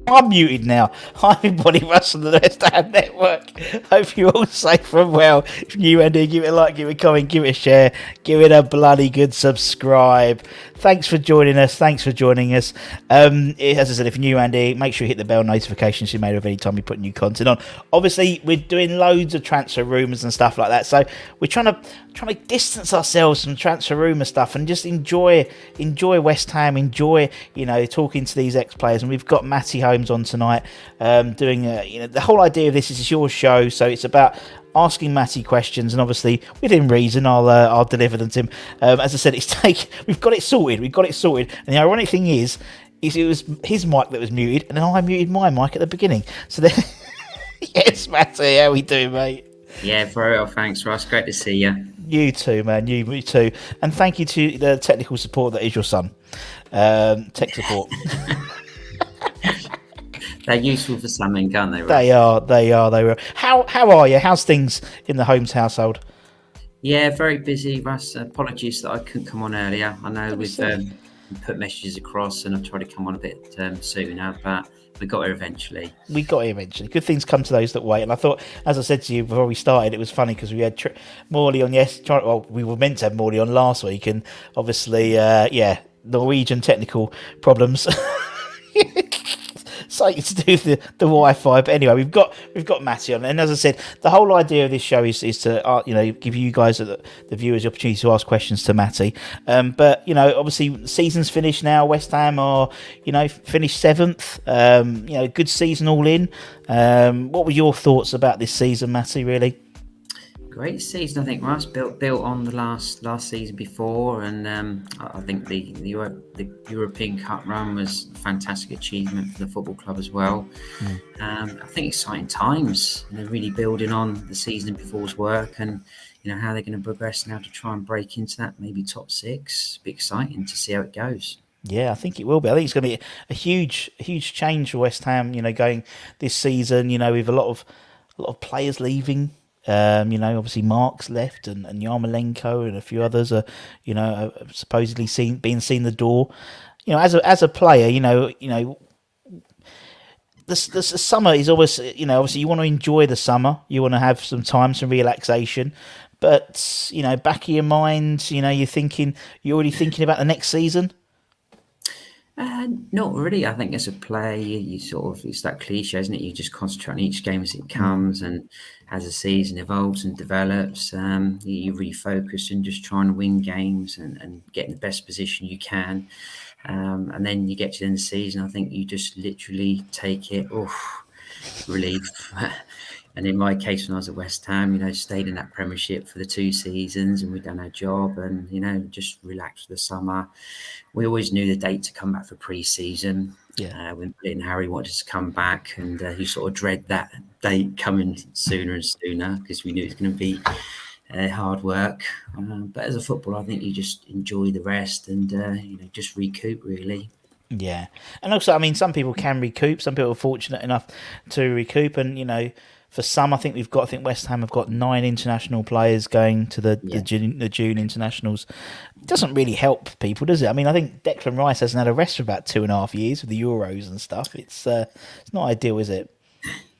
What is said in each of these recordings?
I'm muted now. Hi, everybody, Russ on the West Ham Network. Hope you're all safe and well. If you and give it a like, give it a comment, give it a share, give it a bloody good subscribe. Thanks for joining us. Thanks for joining us. As I said, if you're new, Andy, make sure you hit the bell notifications you made of any time we put new content on. Obviously, we're doing loads of transfer rumours and stuff like that, so we're trying to distance ourselves from transfer rumour stuff and just enjoy West Ham, enjoy talking to these ex-players. And we've got Matty Holmes on tonight, doing the whole idea of this is it's your show, so it's about asking Matty questions, and obviously within reason I'll deliver them to him. As I said, we've got it sorted, and the ironic thing is it was his mic that was muted, and then I muted my mic at the beginning. So then, yes, Matty, how we doing, mate? Yeah, very well, thanks, Ross. Great to see you. You too, man. You too. And thank you to the technical support that is your son. Tech support. They're useful for something, can't they, Ross? They are. How are you? How's things in the Holmes household? Yeah, very busy, Russ. Apologies that I couldn't come on earlier. I know we've put messages across and I've tried to come on a bit sooner, but we got here eventually. Good things come to those that wait. And I thought, as I said to you before we started, it was funny because we had Morley on. We were meant to have Morley on last week, and obviously, Norwegian technical problems. Something to do with the Wi-Fi, but anyway, we've got Matty on, and as I said, the whole idea of this show is to give you guys the viewers the opportunity to ask questions to Matty. But obviously, season's finished now. West Ham are finished 7th. Good season all in. What were your thoughts about this season, Matty? Really? Great season, I think, Russ. Built on the last season before, and I think the European Cup run was a fantastic achievement for the football club as well. I think exciting times. They're really building on the season before's work, and how they're going to progress now to try and break into that maybe top 6. Be exciting to see how it goes. Yeah, I think it will be. I think it's going to be a huge change for West Ham. Going this season. With a lot of players leaving. Obviously Mark's left, and Yarmolenko and a few others are, supposedly being seen the door. As a player, the summer is always, obviously you want to enjoy the summer, you want to have some relaxation, but back of your mind, you're already thinking about the next season. Not really. I think as a player, you sort of, it's that cliche, isn't it? You just concentrate on each game as it comes, and as the season evolves and develops, you really focus on just trying to win games and get in the best position you can. And then you get to the end of the season, I think you just literally take it, relief. And in my case, when I was at West Ham, stayed in that Premiership for the 2 seasons, and we'd done our job, and just relaxed for the summer. We always knew the date to come back for pre-season. Yeah. When Harry wanted to come back, and you sort of dread that date coming sooner and sooner because we knew it was going to be hard work. But as a footballer, I think you just enjoy the rest and just recoup, really. Yeah, and also, I mean, some people can recoup. Some people are fortunate enough to recoup, and for some, I think West Ham have got 9 international players going to the June internationals. It doesn't really help people, does it? I mean, I think Declan Rice hasn't had a rest for about 2.5 years with the Euros and stuff. It's not ideal, is it?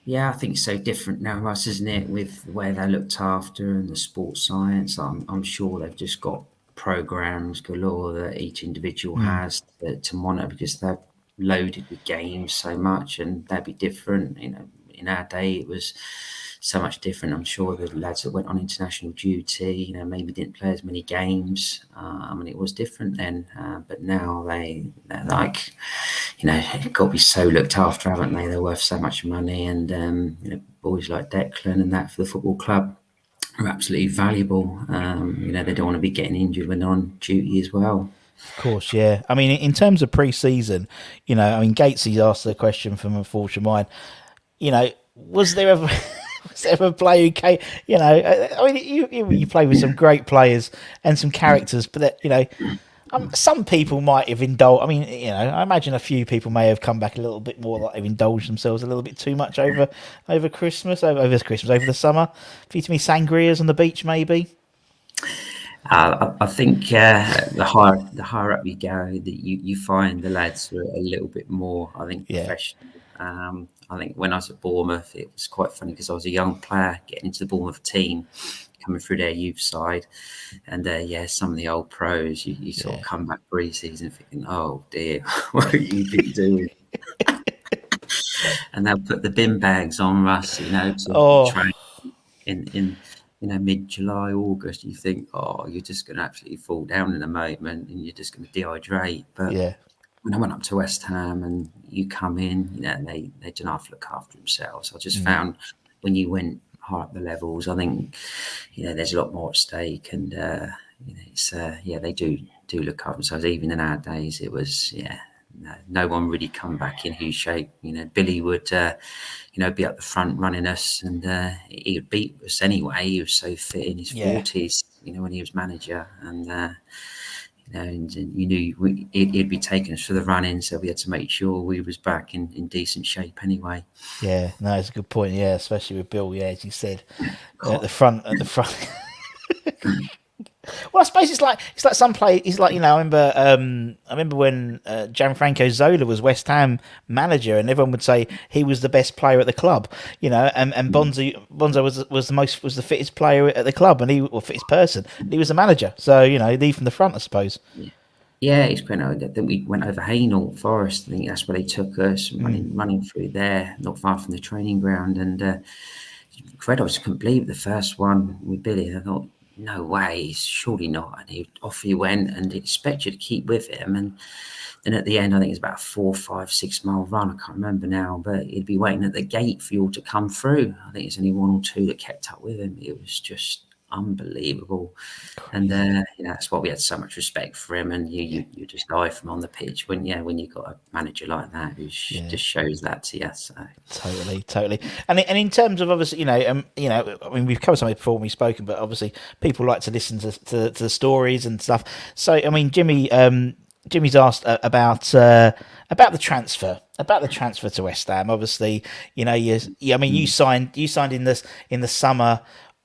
Yeah, I think it's so different now, Russ, isn't it? With the way they're looked after and the sports science, I'm sure they've just got programs galore that each individual has to monitor, because they're loaded with games so much, and they'd be different. In our day, it was so much different. I'm sure the lads that went on international duty, maybe didn't play as many games. It was different then. But now they're like, got to be so looked after, haven't they? They're worth so much money, and boys like Declan and that for the football club are absolutely valuable. They don't want to be getting injured when they're on duty as well. Of course, yeah. I mean, in terms of pre-season, Gatesy asked the question from a fortune mind. Was there ever a player who came? You play with some great players and some characters, but that some people might have indulged. I mean, I imagine a few people may have come back a little bit more, like they've indulged themselves a little bit too much over Christmas, over the summer. A few too many sangrias on the beach, maybe. I think the higher up you go, that you find the lads were a little bit more, I think, Yeah, professional. I think when I was at Bournemouth, it was quite funny because I was a young player getting into the Bournemouth team, coming through their youth side, and some of the old pros, you sort of yeah. come back pre-season thinking, oh dear, what have you been doing? And they'll put the bin bags on us, to Oh, train in mid-July, August. You think, oh, you're just going to absolutely fall down in a moment, and you're just going to dehydrate. But yeah, when I went up to West Ham, and you come in, they don't have to look after themselves. I just found when you went high up the levels, I think there's a lot more at stake, and it's they do look after themselves. Even in our days, it was no one really come back in whose shape. Billy would be up the front running us, and he would beat us anyway. He was so fit in his yeah. 40s, when he was manager, and and you knew he'd be taking us for the run-in, so we had to make sure we was back in decent shape anyway. Yeah, no, it's a good point. Yeah, especially with Bill. Yeah, as you said, at God. the front, Well, I suppose it's like some play. It's like I remember when Gianfranco Zola was West Ham manager, and everyone would say he was the best player at the club. And Bonzo was the fittest player at the club, and fittest person. And he was the manager, so lead from the front, I suppose. Yeah, it's quite. I think we went over Hainault Forest. I think that's where they took us, running through there, not far from the training ground. And Fred, I just couldn't believe the first one with Billy. I thought, no way, surely not. And off he went, and he expected you to keep with him. And then at the end, I think it's about a 4, 5, 6 mile run. I can't remember now, but he'd be waiting at the gate for you all to come through. I think it's only 1 or 2 that kept up with him. It was just unbelievable. And that's why we had so much respect for him. And you just die from on the pitch when you got a manager like that who just shows that to you. So. Totally. And in terms of obviously, I mean, we've covered something before when we've spoken, but obviously people like to listen to the stories and stuff. So I mean, Jimmy's asked about the transfer. About the transfer to West Ham. Obviously, you signed in the summer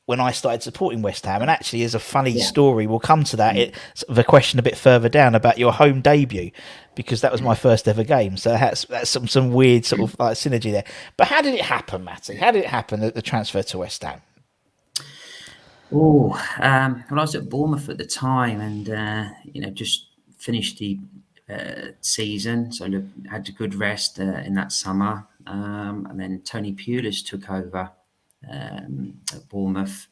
when I started supporting West Ham, and actually, there's a funny story. We'll come to that. It's sort of a question a bit further down about your home debut, because that was my first ever game. So that's some weird sort of like synergy there. But how did it happen, Matty? How did it happen the transfer to West Ham? Oh, well, I was at Bournemouth at the time, and just finished the season, so had a good rest in that summer, and then Tony Pulis took over at Bournemouth.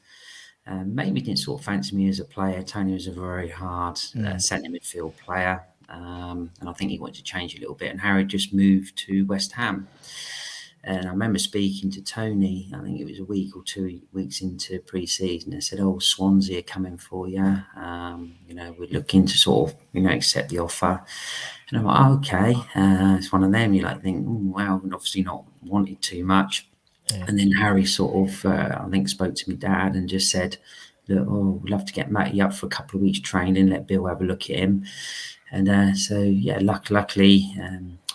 Maybe didn't sort of fancy me as a player. Tony was a very hard centre midfield player, and I think he wanted to change a little bit. And Harry just moved to West Ham. And I remember speaking to Tony, I think it was a week or 2 weeks into pre-season. I said, oh, Swansea are coming for you. We're looking to sort of, accept the offer. And I'm like, okay. It's one of them. You think, wow, and obviously not wanted too much. Yeah. And then Harry sort of, I think, spoke to my dad and just said, look, we'd love to get Matty up for a couple of weeks training, let Bill have a look at him. And luckily,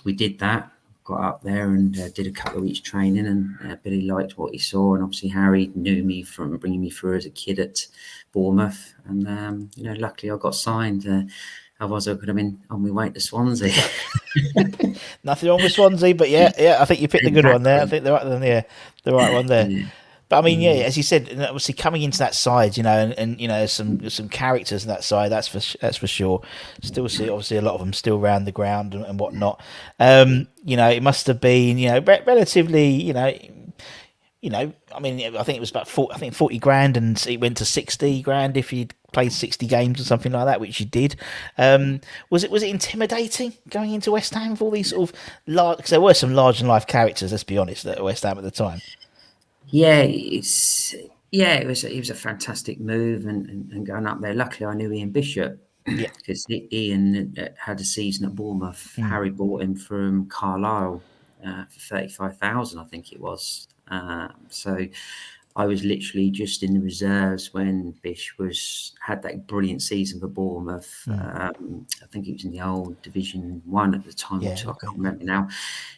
we did that. Got up there and did a couple of weeks training, and Billy liked what he saw, and obviously Harry knew me from bringing me through as a kid at Bournemouth, and luckily I got signed. Otherwise I could have been on my way to Swansea. Nothing wrong with Swansea, but I think you picked the good one there. I think the right one there. Yeah. But I mean, as you said, obviously coming into that side, and some characters in that side, that's for sure. Still see obviously a lot of them still around the ground and whatnot. It must have been relatively, I mean, I think it was about 40 grand, and it went to 60 grand if you'd played 60 games or something like that, which you did. Was it intimidating going into West Ham with all these sort of large? Because there were some large in life characters, let's be honest, at West Ham at the time. Yeah, it was a fantastic move, and going up there. Luckily, I knew Ian Bishop because Ian had a season at Bournemouth. Harry bought him from Carlisle for 35,000, I think it was. So I was literally just in the reserves when Bish had that brilliant season for Bournemouth. I think he was in the old Division 1 at the time, or 2, I can't remember now.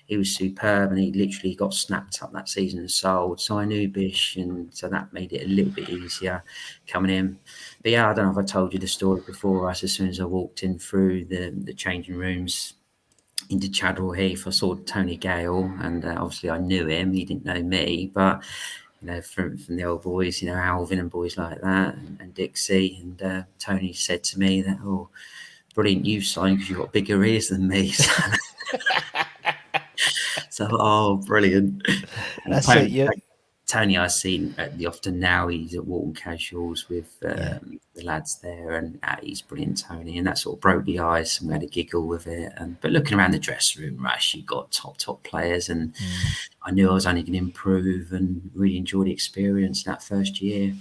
He was superb, and he literally got snapped up that season and sold. So I knew Bish, and so that made it a little bit easier coming in. But yeah, I don't know if I told you the story before. As soon as I walked in through the changing rooms into Chadwell Heath, I saw Tony Gale, and obviously I knew him. He didn't know me, but from the old boys, Alvin and boys like that, and Dixie, and Tony said to me that, "Oh, brilliant, you signed because you've got bigger ears than me." So, oh, brilliant. That's Tony, it. Tony, I've seen often now. He's at Walton Casuals with the lads there, and he's brilliant, Tony. And that sort of broke the ice, and we had a giggle with it. But looking around the dressing room, Rash, you got top players, and I knew I was only going to improve, and really enjoyed the experience that first year.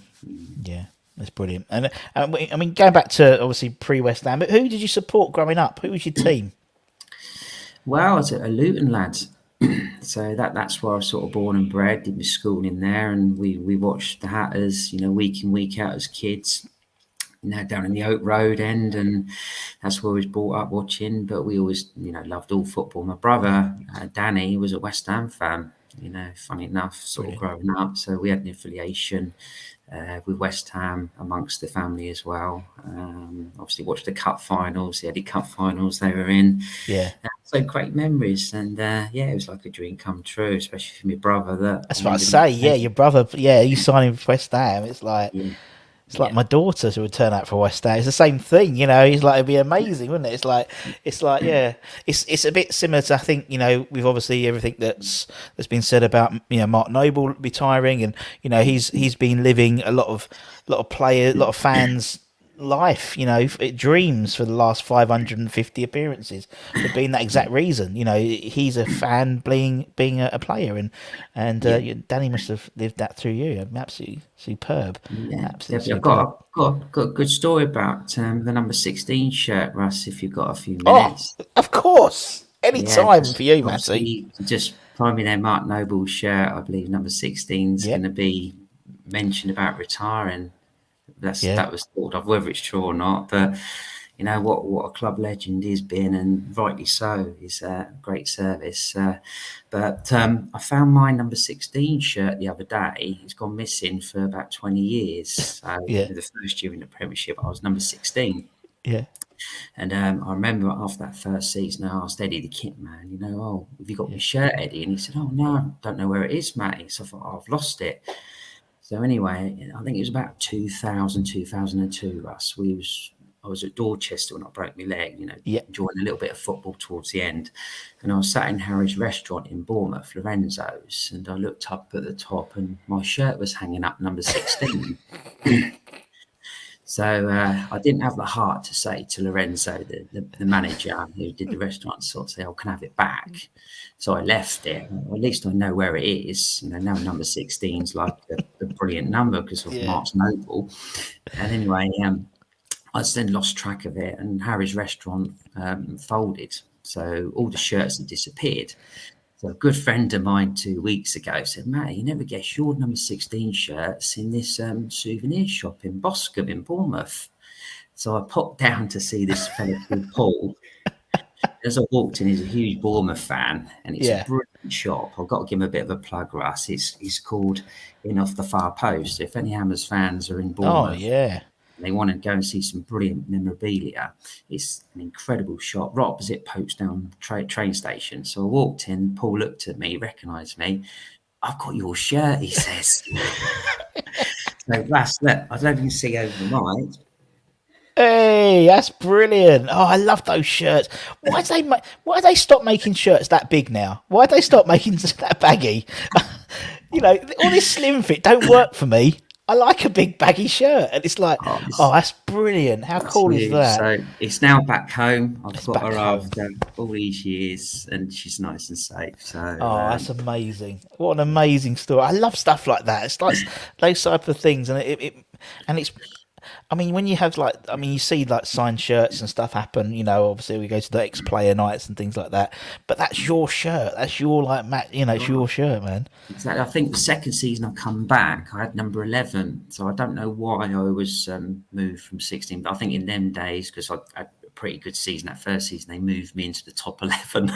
Yeah, that's brilliant. And I mean, going back to obviously pre-West Ham, but who did you support growing up? Who was your team? Well, I was a Luton lad. So that's where I was sort of born and bred, did my schooling there, and we watched the Hatters, week in, week out as kids, down in the Oak Road end, and that's where we was brought up watching. But we always, loved all football. My brother, Danny, was a West Ham fan, funny enough, sort of growing up. So we had an affiliation with West Ham amongst the family as well. Obviously watched the cup finals, the Eddie Cup finals they were in. Yeah. So great memories, and it was like a dream come true, especially for my brother. That's what I say. Yeah, your brother. Yeah, you signing for West Ham. It's like it's like my daughter who would turn out for West Ham. It's the same thing, He's like, it'd be amazing, wouldn't it? It's like it's a bit similar to, I think, with obviously everything that's been said about Mark Noble retiring, and he's been living a lot of players, a lot of fans' life, dreams for the last 550 appearances for being that exact reason. He's a fan being a player, and Danny must have lived that through you. Absolutely superb. Yeah, absolutely. I've got a good story about the number 16 shirt, Russ, if you've got a few minutes. Oh, of course, any time for you, Matty. Just priming there, Mark Noble's shirt, I believe number 16 is going to be mentioned about retiring. That was thought of, whether it's true or not, but what a club legend he's been, and rightly so. He's a great service. But I found my number 16 shirt the other day. It's gone missing for about 20 years. So the first year in the Premiership, I was number 16. Yeah. And I remember after that first season, I asked Eddie, the kit man, "Oh, have you got my shirt, Eddie?" And he said, "Oh, no, I don't know where it is, Matty." So I thought, "Oh, I've lost it." So anyway, I think it was about 2002, Russ. I was at Dorchester when I broke my leg, enjoying a little bit of football towards the end. And I was sat in Harry's restaurant in Bournemouth, Lorenzo's, and I looked up at the top, and my shirt was hanging up number 16. So I didn't have the heart to say to Lorenzo, the manager who did the restaurant, sort of say, "Oh, can I have it back?" So I left it. Well, at least I know where it is. Now number 16 is like a brilliant number because of Mark's Noble. And anyway, I then lost track of it, and Harry's restaurant folded. So all the shirts had disappeared. So a good friend of mine 2 weeks ago said, "Matty, you never guess your number 16 shirts in this souvenir shop in Boscombe in Bournemouth." So I popped down to see this fellow called Paul. As I walked in, he's a huge Bournemouth fan, and it's a brilliant shop. I've got to give him a bit of a plug, Russ. It's called In Off the Far Post. If any Hammers fans are in Bournemouth, they want to go and see some brilliant memorabilia, it's an incredible shop right opposite Folkestone train station. So I walked in, Paul looked at me, recognised me. "I've got your shirt," he says. So that's that. I don't know if you can see over the mic. Hey, that's brilliant. Oh, I love those shirts. Why do they stop making shirts that big now? Why do they stop making that baggy? All this slim fit don't work for me. I like a big baggy shirt, and it's like, that's brilliant. How cool is that? So it's now back home. I've got her after all these years, and she's nice and safe. So that's amazing. What an amazing story. I love stuff like that. It's like those type of things, and it's I mean, when you have you see like signed shirts and stuff happen. Obviously we go to the ex-player nights and things like that. But that's your shirt. That's your it's your shirt, man. Exactly. I think the second season I come back, I had number 11. So I don't know why I was moved from 16. But I think in them days, because I had a pretty good season that first season, they moved me into the top 11.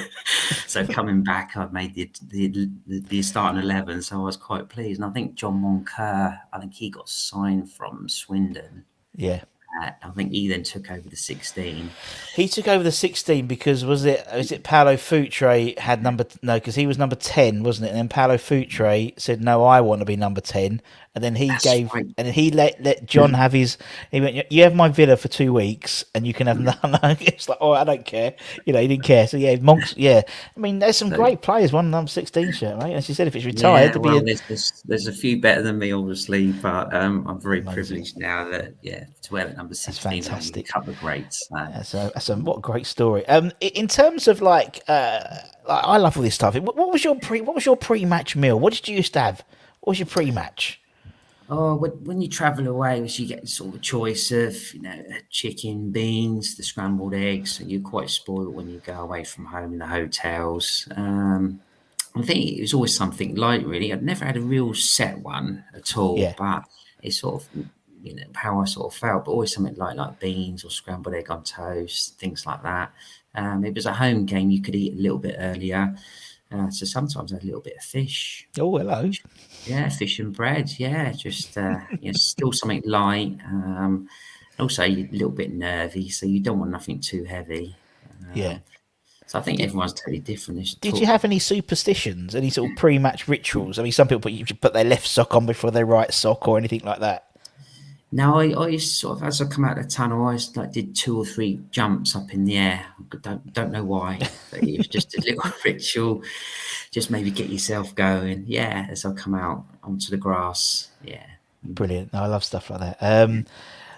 So coming back, I've made the starting 11. So I was quite pleased. And I think John Moncur, I think he got signed from Swindon. Yeah. I think he then took over the 16. He took over the 16 because was it Paolo Futre had because he was number 10, wasn't it? And then Paolo Futre said, "No, I want to be number 10." And then he Right. and then he let John have his. He went, "You have my villa for 2 weeks, and you can have none." It's like, "Oh, I don't care." He didn't care. So yeah, Monks. Yeah, I mean, there's some great players. One number 16 shirt, right? As you said, if it's retired, there's a few better than me, obviously, but I'm very privileged now that to wear that number 16. That's fantastic. A couple of greats. What a great story. In terms of I love all this stuff. What was your pre-match meal? What did you used to have? What was your pre-match? Oh, when you travel away, you get sort of a choice of chicken, beans, the scrambled eggs. So you're quite spoiled when you go away from home in the hotels. I think it was always something light, really. I'd never had a real set one at all, but it's sort of how I sort of felt. But always something like beans or scrambled egg on toast, things like that. It was a home game; you could eat a little bit earlier. So sometimes I had a little bit of fish. Oh, hello. Yeah, fish and bread. Yeah, just still something light. Also, you're a little bit nervy, so you don't want nothing too heavy. So I think everyone's totally different. Did you have any superstitions? Any sort of pre-match rituals? I mean, some people put their left sock on before their right sock, or anything like that. No, I used sort of, as I come out of the tunnel, I did 2 or 3 jumps up in the air. Don't know why, but it was just a little ritual, just maybe get yourself going. Yeah, as I come out onto the grass. Yeah, brilliant. No, I love stuff like that.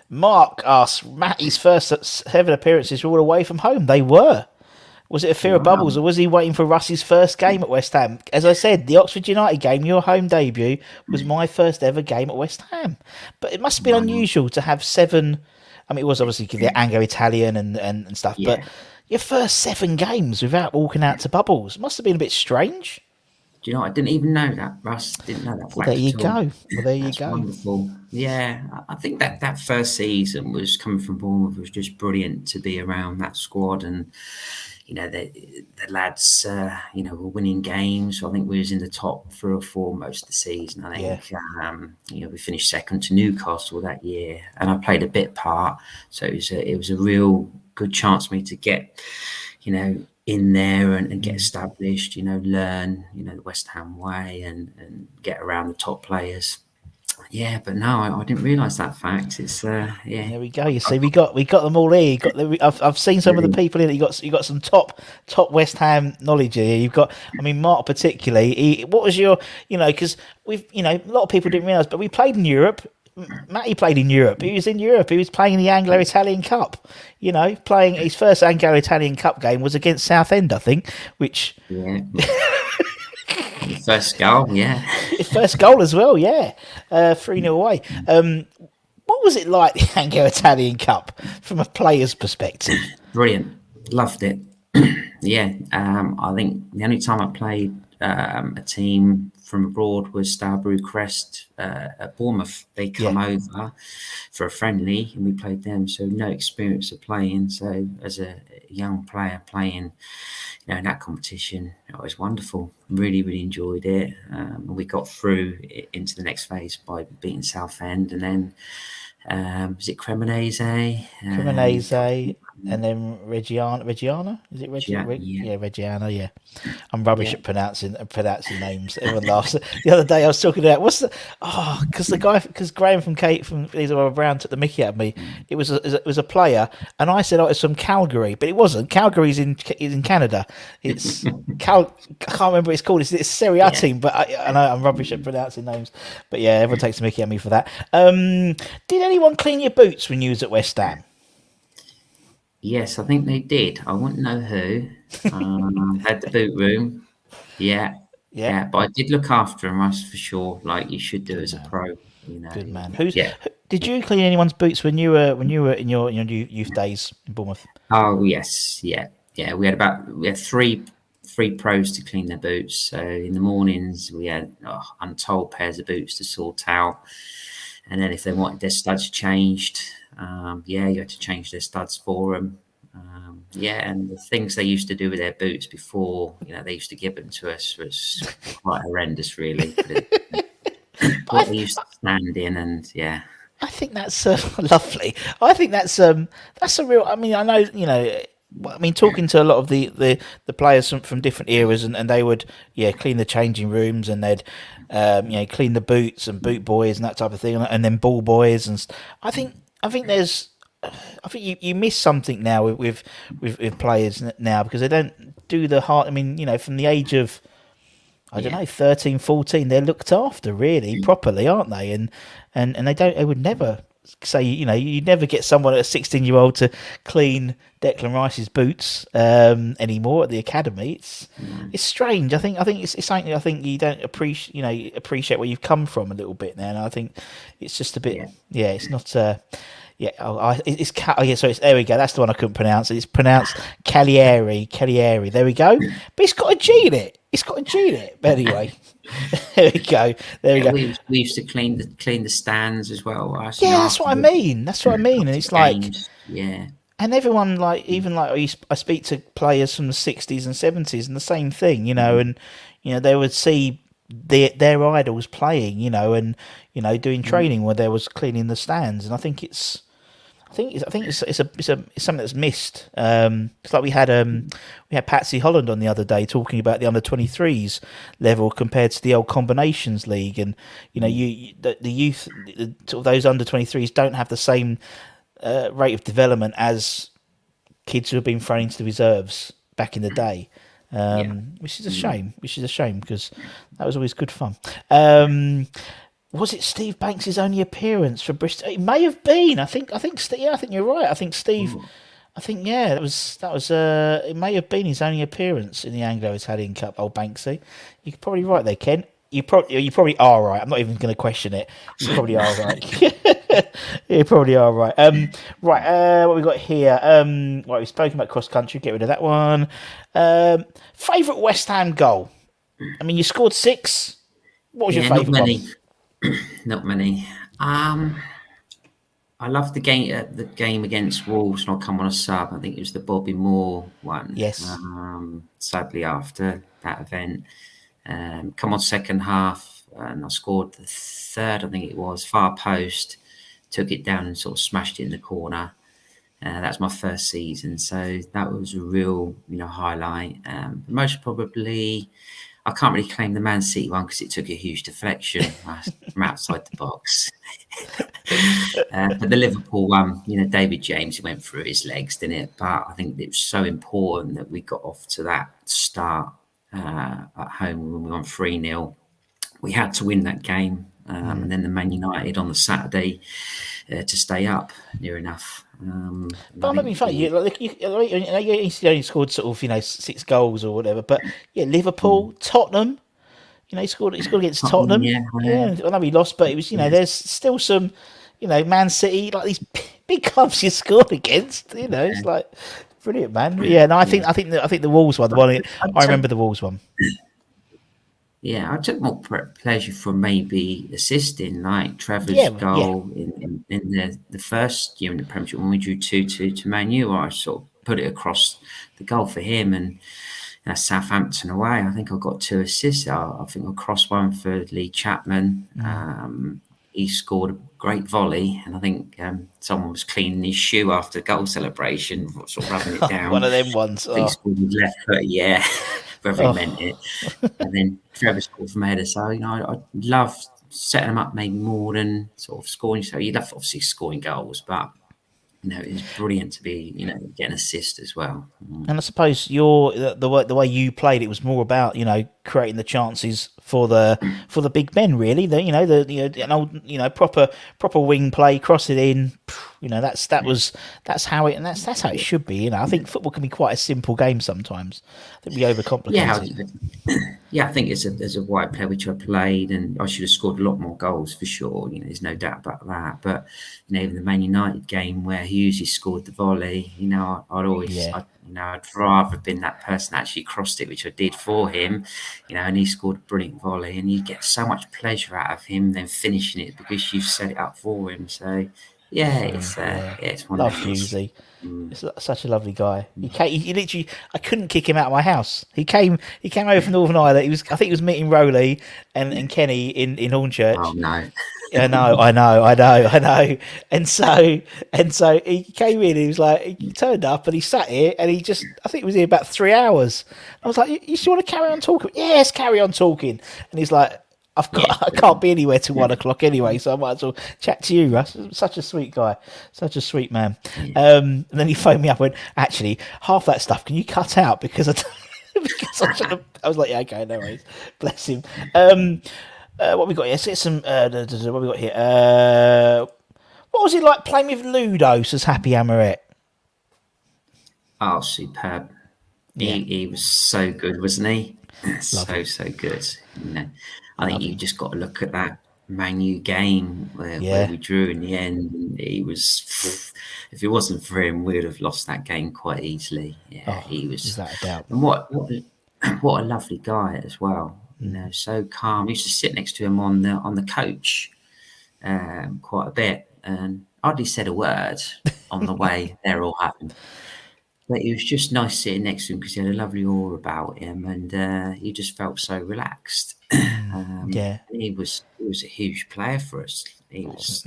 Mark asks, Matty's first 7 appearances were all away from home. They were. Was it a fear of bubbles, or was he waiting for Russ's first game at West Ham? As I said, the Oxford United game, your home debut, was my first ever game at West Ham. But it must have been unusual to have 7. I mean, it was obviously the Anglo-Italian and stuff, but your first 7 games without walking out to bubbles must have been a bit strange. Do you know, I didn't even know that. Russ didn't know that. Well, there you go. That's wonderful. Yeah, I think that first season was coming from Bournemouth was just brilliant to be around that squad, and the lads were winning games. So I think we was in the top 3 or 4 most of the season. I think we finished second to Newcastle that year, and I played a bit part. So it was a real good chance for me to get in there and get established, learn, the West Ham way and get around the top players. Yeah, but no, I didn't realise that fact. It's There we go. You see, we got them all here. I've seen some of the people here. You got some top West Ham knowledge here. You've got, I mean, Mark particularly. What was your, because we've, a lot of people didn't realise, but we played in Europe. Matty played in Europe. He was in Europe. He was playing the Anglo-Italian Cup. Playing his first Anglo-Italian Cup game was against Southend, I think. Which first goal, his first goal as well, 3-0 away. What was it like, the Anglo-Italian Cup, from a player's perspective? Brilliant, loved it. I think the only time I played a team from abroad was Starbrew Crest at Bournemouth. They come over for a friendly and we played them, so no experience of playing. So as a young player playing in that competition, it was wonderful. Really, really enjoyed it. We got through into the next phase by beating Southend, and then was it Cremonese? And then Reggiana? Is it Reggiana? Yeah, Reggiana. Yeah, I'm rubbish at pronouncing names. Everyone laughs. The other day I was talking about because Graham from Leeds Brown took the mickey out of me. It was a player, and I said, it's from Calgary, but it wasn't. Calgary's in Canada. It's I can't remember what it's called. It's a Serie A team, but I know I'm rubbish at pronouncing names. But yeah, everyone takes the mickey at me for that. Did anyone clean your boots when you was at West Ham? Yes, I think they did. I wouldn't know who. Had the boot room. Yeah. But I did look after them, that's for sure, like you should do as a pro. Good man. Yeah. Did you clean anyone's boots when you were in your youth days in Bournemouth? Oh yes, yeah. We had three pros to clean their boots. So in the mornings we had untold pairs of boots to sort out, and then if they wanted their studs changed, you had to change their studs for them. And the things they used to do with their boots before, they used to give them to us was quite horrendous, really. What they used to stand in, and I think that's lovely. I think that's a real. I mean, I know I mean, talking to a lot of the players from different eras, and they would clean the changing rooms, and they'd clean the boots and boot boys and that type of thing, and then ball boys and I think there's. I think you miss something now with players now, because they don't do the hard. I mean, from the age of, I don't know, 13, 14, they're looked after really properly, aren't they? And they would never say, you'd never get someone at a 16-year-old to clean Declan Rice's boots anymore at the academy. It's strange. I think it's something. I think you don't appreciate where you've come from a little bit now. And I think it's just a bit. Yeah, it's not. So it's there we go. That's the one I couldn't pronounce. It's pronounced Cagliari. There we go. But it's got a G in it. But anyway, there we go. We used to clean the stands as well. That's what I mean. And it's like, and everyone I speak to players from the 60s and 70s, and the same thing, and they would see their idols playing, and doing training where there was cleaning the stands, and I think it's something that's missed. It's like we had Patsy Holland on the other day talking about the under-23s level compared to the old combinations league, and the youth, sort of those under-23s don't have the same rate of development as kids who have been thrown into the reserves back in the day. Which is a shame. Because that was always good fun. Was it Steve Banks' only appearance for Bristol? It may have been. I think you're right. I think Steve. I think that was. It may have been his only appearance in the Anglo-Italian Cup. Old Banksy, you're probably right there, Ken. You probably are right. I'm not even going to question it. You probably are right. You probably are right. What we got here? We've spoken about cross country. Get rid of that one. Favourite West Ham goal? I mean, you scored 6. What was your favourite one? Not many. I love the game against Wolves, and I'll come on a sub. I think it was the Bobby Moore one. Yes. Sadly, after that event, come on second half, and I scored the third. I think it was far post. Took it down and sort of smashed it in the corner. That's my first season, so that was a real highlight. Most probably, I can't really claim the Man City one because it took a huge deflection from outside the box. But the Liverpool one, David James, he went through his legs, didn't it? But I think it was so important that we got off to that start at home when we won 3-0. We had to win that game. And then the Man United on the Saturday to stay up near enough. But I mean, you only scored sort of 6 goals or whatever. But Liverpool, Tottenham, he scored against Tottenham. Yeah, I know we lost, but it was there's still some Man City, like these big clubs you scored against. It's like brilliant, man. Yeah, no, I think the Wolves one, I remember the Wolves one. Yeah, I took more pleasure from maybe assisting, like Trevor's goal in the first year in the Premiership when we drew 2-2 to Man U. I sort of put it across the goal for him, and Southampton away. I think I got 2 assists. I think I crossed one for Lee Chapman. He scored a great volley, and I think someone was cleaning his shoe after goal celebration, sort of rubbing it down. One of them ones. He scored with left foot, whether he meant it. And then Trevor scored from header. So, I love setting them up maybe more than sort of scoring. So you love obviously scoring goals, but it's brilliant to be, get an assist as well. And I suppose the way you played it was more about, creating the chances for the big men, really. Proper wing play, cross it in. That's how it should be. I think football can be quite a simple game sometimes. I think we overcomplicate it. Yeah, I think as a white player, which I played, and I should have scored a lot more goals for sure. There's no doubt about that. But even the Man United game where he usually scored the volley, I'd always, Yeah. I'd rather have been that person that actually crossed it, which I did for him. And he scored a brilliant volley, and you get so much pleasure out of him then finishing it because you've set it up for him. So yeah, it's one of Love those. Hughesy. He's such a lovely guy. He literally, I couldn't kick him out of my house. He came over from Northern Ireland. I think he was meeting Rowley and Kenny in Hornchurch. Oh no. I know. And so he came in. He was like, he turned up and he sat here and I think he was here about 3 hours. I was like, you still want to carry on talking? Yes, carry on talking. And he's like, I can't be anywhere till 1 o'clock anyway, so I might as well chat to you, Russ. Such a sweet guy, such a sweet man. And then he phoned me up and went, actually, half that stuff can you cut out because I was like, yeah, okay, no worries. Bless him. What we got here? See some. What we got here? What was it like playing with Ludo? Says Happy Amaret. Oh, superb. Yeah. He was so good, wasn't he? So good. I think you just got to look at that Man U game where we drew in the end. And he was, if it wasn't for him, we would have lost that game quite easily. Yeah, he was. Without a doubt. And what a lovely guy as well. So calm. I used to sit next to him on the coach quite a bit, and hardly said a word on the way there all happened. But it was just nice sitting next to him because he had a lovely aura about him, and he just felt so relaxed. He was a huge player for us. He was,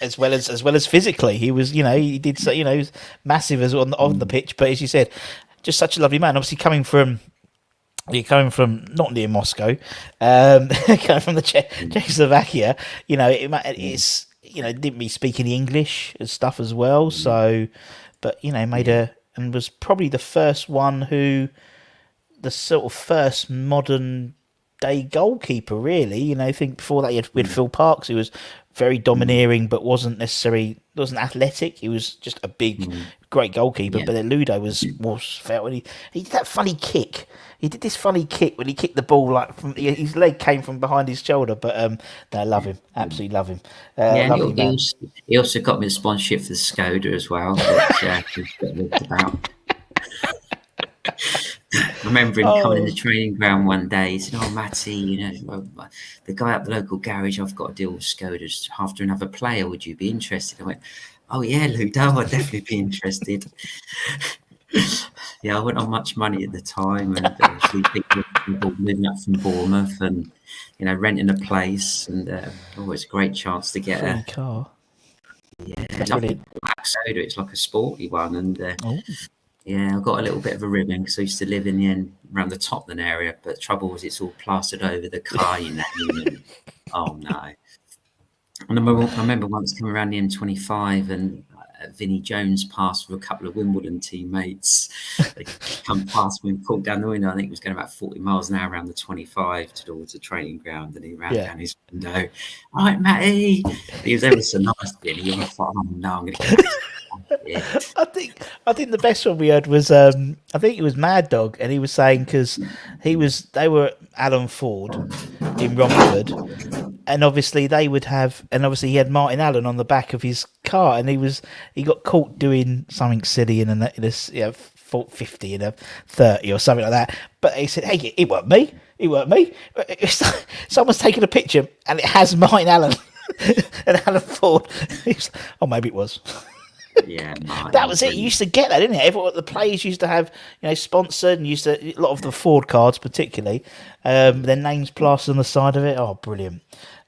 as well as physically, he was. He did so. He was massive as on the pitch, but as you said, just such a lovely man. Obviously, coming from not near Moscow, coming from the Czechoslovakia, it's didn't really speak any English and stuff as well. So. But and was probably the first one the sort of first modern day goalkeeper, really. I think before that we had Phil Parks, who was very domineering, but wasn't athletic. He was just a big, great goalkeeper. But then Ludo was felt, and he did that funny kick. He did this funny kick when he kicked the ball like from his leg came from behind his shoulder. But I love him, absolutely love him. He also got me the sponsorship for the Skoda as well, which about. I remember him coming in the training ground one day. He said, "Oh, Matty, the guy at the local garage, I've got a deal with Skoda after another player. Would you be interested?" I went, "Oh yeah, Ludo, I'd definitely be interested." I wouldn't have much money at the time, and obviously people moving up from Bournemouth and renting a place, and always a great chance to get a car. Yeah, black soda. It's like a sporty one, and I got a little bit of a ribbon because I used to live in the end around the Tottenham area, but the trouble was it's all plastered over the car, Oh no! And I remember once coming around the M25 and Vinnie Jones passed with a couple of Wimbledon teammates. They come past me and pulled down the window. I think it was going about 40 miles an hour around the 25 towards the training ground, and he ran down his window. "All right, Matty." He was ever so nice, Vinnie. You were like, "Oh no, I'm going to get I think the best one we heard was I think it was Mad Dog, and he was saying because they were at Alan Ford in Romford, and obviously he had Martin Allen on the back of his car, and he got caught doing something silly in a 50 and a 30 or something like that. But he said, "Hey, it weren't me. Someone's taken a picture and it has Martin Allen and Alan Ford." Oh, maybe it was. Yeah, that was it. You used to get that, didn't it? The players used to have, sponsored, and a lot of the Ford cards, particularly, their names plastered on the side of it. Oh, brilliant!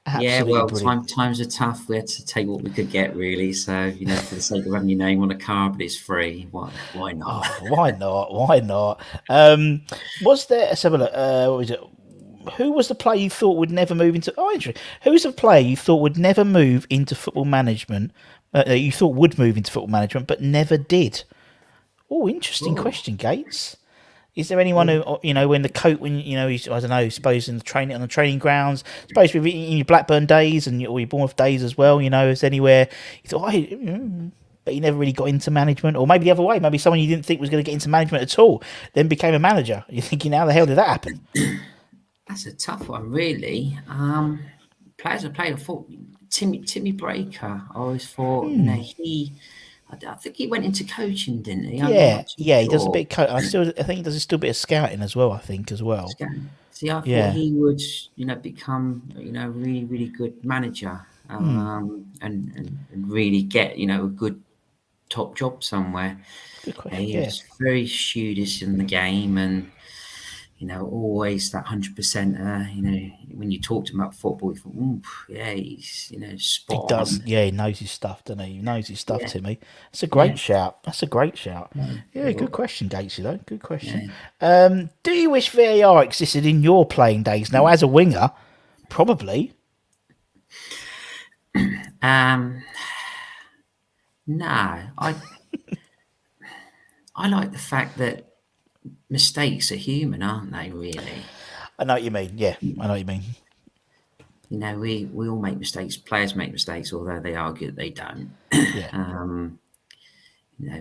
Absolutely brilliant. Times are tough. We had to take what we could get, really. So, for the sake of having your name on a car, but it's free. Why not? Oh, why not? Was there what was it? Who was the player you thought would never move into? Oh, interesting. Who's the player you thought would never move into football management? You thought would move into football management, but never did. Oh, interesting question, Gates. Is there anyone who, when he's, I don't know, suppose on the training grounds, suppose in your Blackburn days and or your Bournemouth days as well, is anywhere you thought, but he never really got into management, or maybe the other way, maybe someone you didn't think was going to get into management at all, then became a manager. You're thinking, how the hell did that happen? That's a tough one, really. Players I played, I thought Timmy Breaker. I always thought, I think he went into coaching, didn't he? I'm Yeah, not too yeah, he does a sure. bit. I think he does still a bit of scouting as well. I think as well. See, I thought Yeah, he would, become, a really, really good manager, and really get, a good top job somewhere. good question. He Yeah, was very studious in the game, and always that 100%. When you talked about football, you thought, "Ooh, yeah, he's he spot does. on." Yeah, he knows his stuff, doesn't he? He knows his stuff, Yeah, Timmy. That's a yeah, great shout. That's a great shout. yeah. Yeah, good question, Gatesy, though. Good question. Yeah. Do you wish VAR existed in your playing days? Now, as a winger, probably. Um, no, I like the fact that mistakes are human, aren't they? Really, I know what you mean. Yeah, I know what you mean. we all make mistakes. Players make mistakes, although they argue that they don't. Yeah, um,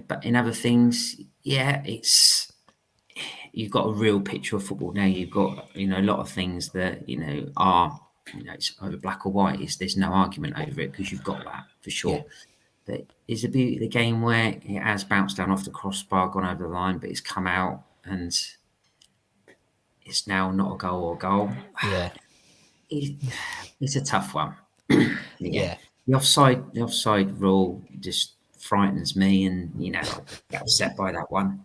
but in other things, yeah, you've got a real picture of football now. You've got a lot of things that are it's over black or white. There's no argument over it because you've got that for yeah, sure. But is the beauty of the game where it has bounced down off the crossbar, gone over the line, but it's come out and it's now not a goal or goal. yeah, It's a tough one. Yeah, yeah, the offside rule just frightens me, and I get upset by that one.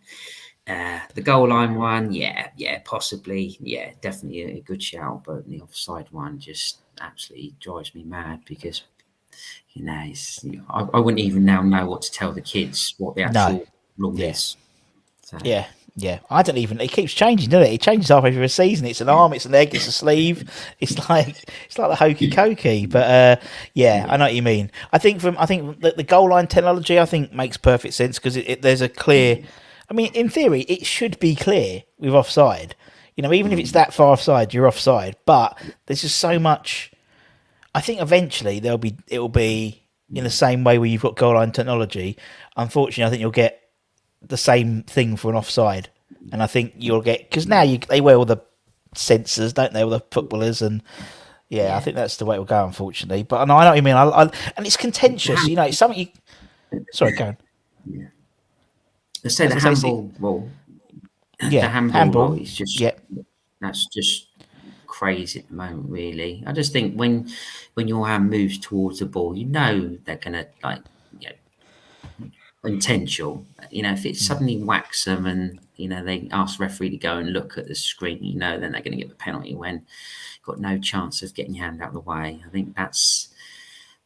The goal line one, yeah, possibly, yeah, definitely a good shout, but the offside one just absolutely drives me mad because I wouldn't even now know what to tell the kids what the no, actual rule yeah, is. So yeah, yeah. I don't even. It keeps changing, doesn't it? It changes halfway through a season. It's an arm, it's an leg, it's a sleeve. It's like the hokey cokey. But yeah, I know what you mean. I think the goal line technology, I think makes perfect sense because there's a clear. I mean, in theory, it should be clear with offside. Even if it's that far offside, you're offside. But there's just so much. I think eventually it'll be in the same way where you've got goal line technology. Unfortunately, I think you'll get the same thing for an offside, and I think you'll get because now they wear all the sensors, don't they? All the footballers, and yeah, I think that's the way it'll go. Unfortunately, but I know what you mean. And it's contentious. It's something. Sorry, Karen. Let's say As the I say, see, handball rule. The yeah, handball rule handball. is just Yeah, that's just crazy at the moment. Really, I just think when your hand moves towards the ball, they're gonna intentional. If it suddenly whacks them and they ask referee to go and look at the screen, then they're going to get the penalty when got no chance of getting your hand out of the way. I think that's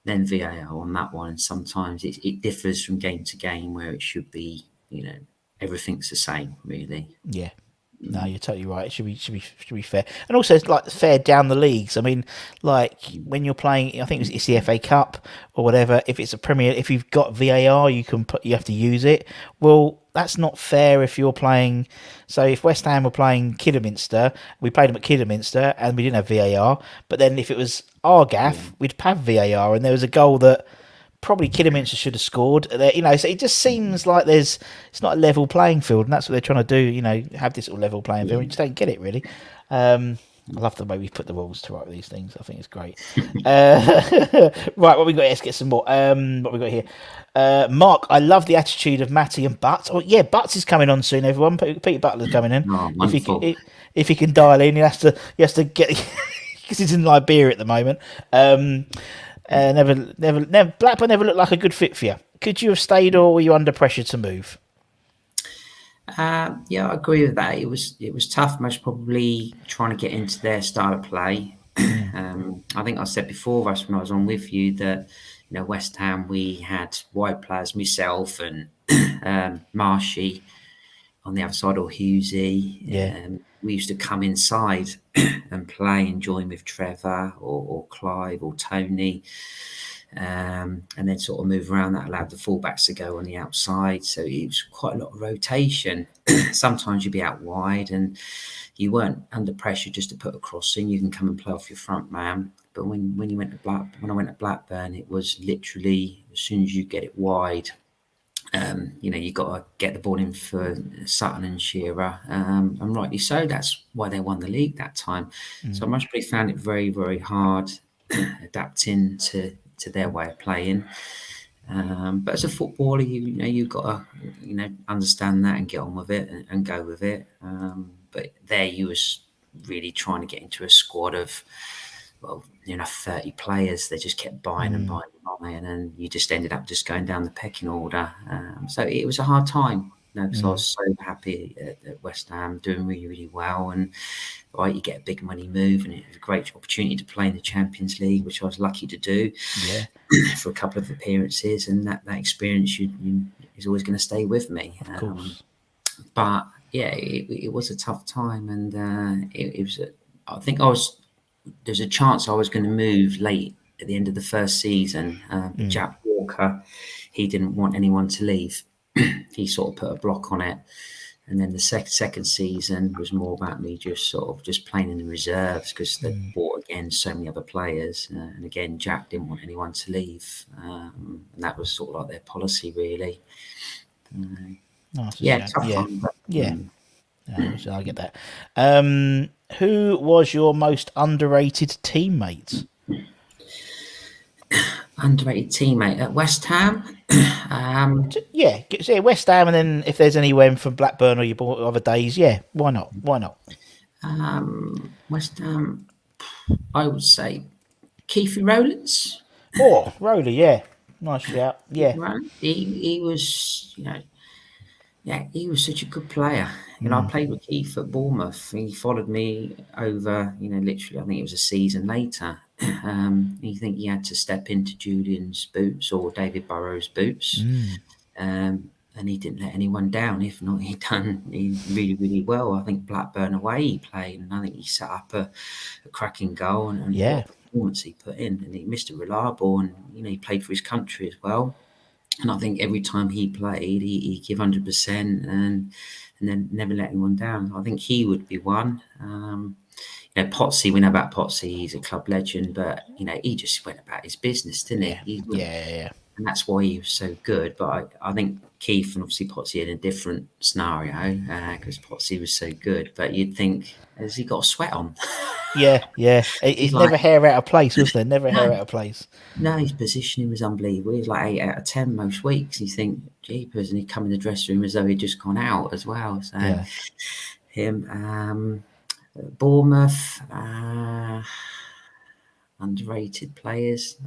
then VAR on that one. And sometimes it differs from game to game where it should be, everything's the same really. yeah. No, you're totally right. It should be fair, and also it's like fair down the leagues. I mean, like when you're playing, I think it's the FA Cup or whatever. If it's a Premier, if you've got VAR, you have to use it. Well, that's not fair if you're playing. So if West Ham were playing Kidderminster, we played them at Kidderminster, and we didn't have VAR. But then if it was our gaff, we'd have VAR, and there was a goal that probably Kidderminster should have scored. So it just seems like it's not a level playing field, and that's what they're trying to do. Have this sort of level playing field. We just don't get it really. I love the way we put the rules to write with these things. I think it's great. Right, what we got here? Let's get some more. What we got here? Mark, I love the attitude of Matty and Butts. Oh yeah, Butts is coming on soon. Everyone, Peter Butler's coming in. Oh, If he can dial in, he has to get because he's in Liberia at the moment. Blackburn never looked like a good fit for you. Could you have stayed, or were you under pressure to move? Yeah, I agree with that. It was tough, most probably trying to get into their style of play. I think I said before, when I was on with you, that West Ham, we had wide players, myself and Marshy on the other side, or Hughesy. Yeah. We used to come inside and play and join with Trevor or Clive or Tony, and then sort of move around. That allowed the fullbacks to go on the outside, so it was quite a lot of rotation. Sometimes you'd be out wide and you weren't under pressure just to put a cross in. You can come and play off your front man. But when I went to Blackburn, it was literally as soon as you get it wide, You've got to get the ball in for Sutton and Shearer, and rightly so. That's why they won the league that time. So I must probably found it very, very hard adapting to their way of playing. But as a footballer, you've got to understand that and get on with it and go with it. But there, you was really trying to get into a squad of 30 players. They just kept buying and buying and buying, and you just ended up just going down the pecking order. So it was a hard time, because I was so happy at West Ham, doing really, really well. And you get a big money move, and it was a great opportunity to play in the Champions League, which I was lucky to do for a couple of appearances. And that experience is always going to stay with me. Of course. But yeah, it was a tough time, and it was. I think there's a chance I was going to move late at the end of the first season. But Jack Walker, he didn't want anyone to leave. He sort of put a block on it. And then the second season was more about me just playing in the reserves, because they bought again so many other players. And again, Jack didn't want anyone to leave. And that was sort of like their policy, really. Tough time. But, I get that. Who was your most underrated teammate? Underrated teammate at West Ham? Say West Ham, and then if there's anyone from Blackburn or you bought other days, why not? West Ham, I would say Keith Rowlands. Oh, Rowley, nice shout. He was, he was such a good player. I played with Keith at Bournemouth. He followed me over, literally, I think it was a season later. You think he had to step into Julian's boots or David Burrow's boots. And he didn't let anyone down. If not, he really, really well. I think Blackburn away he played, and I think he set up a cracking goal, and what performance he put in. And he Mr. Reliable, and he played for his country as well. And I think every time he played, he gave 100%, and then never let anyone down. I think he would be one. Potsy, we know about Potsy. He's a club legend, but he just went about his business, didn't he? And that's why he was so good. But I think Keith and obviously Potsy in a different scenario, because Potsy was so good. But you'd think, has he got a sweat on? He's never hair out of place, was there? Never hair out of place. No, his positioning was unbelievable. He was like 8 out of 10 most weeks. You think, jeepers, and he'd come in the dressing room as though he'd just gone out as well. So him, Bournemouth, underrated players.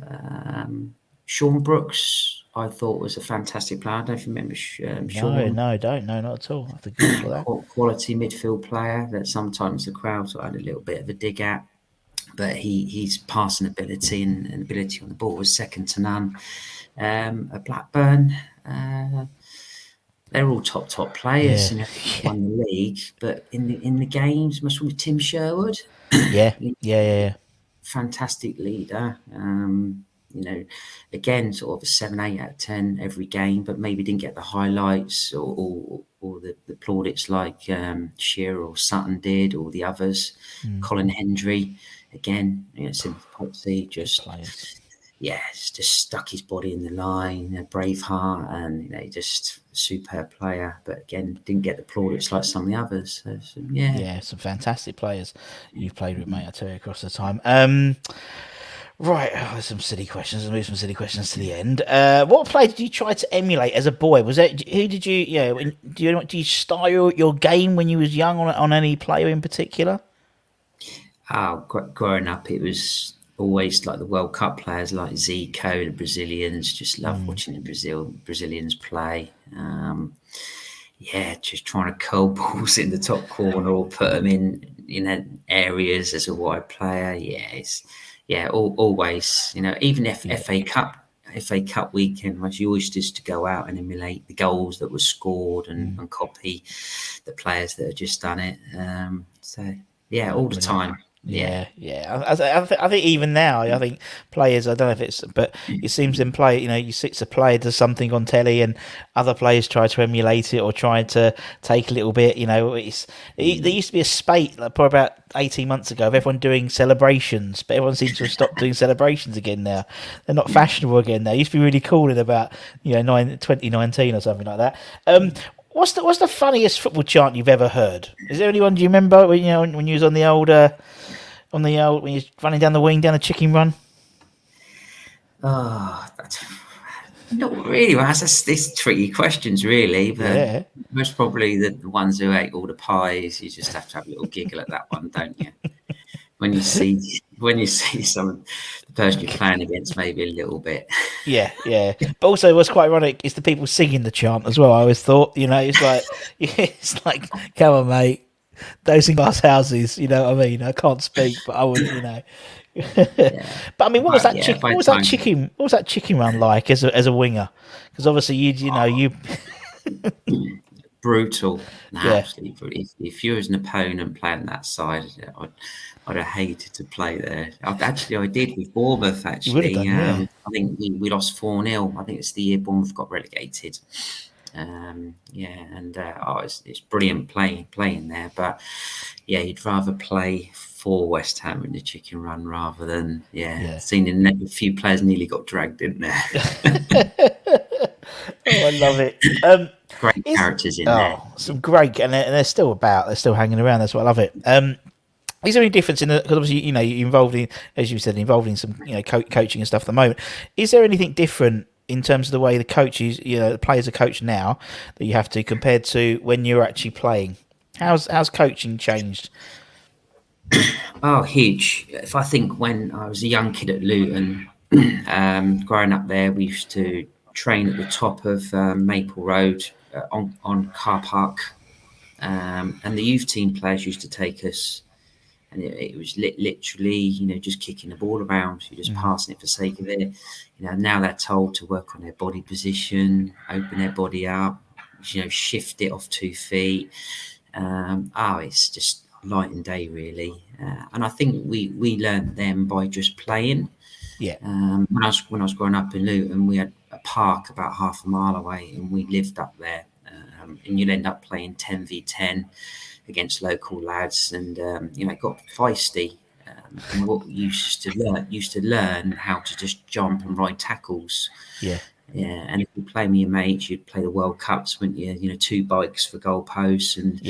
Sean Brooks, I thought, was a fantastic player. I don't know if you remember Sean. No, I don't. No, not at all. I have to Google that. Quality midfield player that sometimes the crowd sort of had a little bit of a dig at. But his passing ability and ability on the ball was second to none. At Blackburn, they're all top players. Won the league, but in the games, must be Tim Sherwood. Fantastic leader. Again, sort of a 7, 8 out of 10 every game, but maybe didn't get the highlights or the plaudits like Shearer or Sutton did, or the others. Colin Hendry, again, similar to Potsy, just stuck his body in the line, a Braveheart, and just a superb player. But again, didn't get the plaudits like some of the others. So, some fantastic players you've played with, mate. I tell you, across the time. Right, there's some silly questions. I'll move some silly questions to the end. What player did you try to emulate as a boy? Was it who did you? Do you style your game when you was young on any player in particular? Growing up, it was always like the World Cup players like Zico, the Brazilians. Just love watching the Brazilians play. Just trying to curl balls in the top corner or put them in areas as a wide player. Always. Even FA Cup weekend, you always just to go out and emulate the goals that were scored and copy the players that had just done it. All the time. Yeah. I think even now, I think players. I don't know if it's, but it seems in play. You see, it's a player does something on telly, and other players try to emulate it or try to take a little bit. There used to be a spate like, probably about 18 months ago of everyone doing celebrations, but everyone seems to have stopped doing celebrations again now. They're not fashionable again now. It used to be really cool in about 2019 or something like that. What's the funniest football chant you've ever heard? Is there anyone? Do you remember when you was on the old when you're running down the wing down the chicken run? Oh, that's not really. Well, this tricky questions, really. But Yeah. most probably the ones who ate all the pies. You just have to have a little giggle at that one, don't you? When you see some the person you're playing against, maybe a little bit. Yeah. But also, what's quite ironic is the people singing the chant as well. I always thought, it's like, come on, mate, those in glass houses. You know what I mean? I can't speak, but I would. Yeah. But I mean, what was that Yeah, chicken? What was that chicken run like as a winger? Because obviously you. Brutal, Yeah. absolutely brutal. If you was an opponent playing that side, I'd have hated to play there. I did with Bournemouth. You would have Actually, done, yeah. I think we lost 4-0. I think it's the year Bournemouth got relegated. It's brilliant playing there. But yeah, you'd rather play for West Ham in the chicken run rather than seeing a few players nearly got dragged in there. Oh, I love it. Great characters in there. Some great, and they're still about. They're still hanging around. That's what I love it. Is there any difference in because obviously you're involved in, as you said, involved in some coaching and stuff at the moment? Is there anything different in terms of the way the coaches, the players are coached now that you have to compared to when you're actually playing? How's coaching changed? Oh, huge. If I think when I was a young kid at Luton, growing up there, we used to train at the top of Maple Road on car park, and the youth team players used to take us, and it was literally, just kicking the ball around, you're just passing it for sake of it. Now they're told to work on their body position, open their body up, shift it off 2 feet. It's just light and day, really. And I think we learned them by just playing. Yeah. When I was growing up in Luton, we had a park about half a mile away, and we lived up there. And you'd end up playing 10v10 against local lads, and it got feisty. And what we used to learn how to just jump and ride tackles. Yeah. Yeah, and if you play with your mates, you'd play the World Cups, wouldn't you? 2 bikes for goalposts, and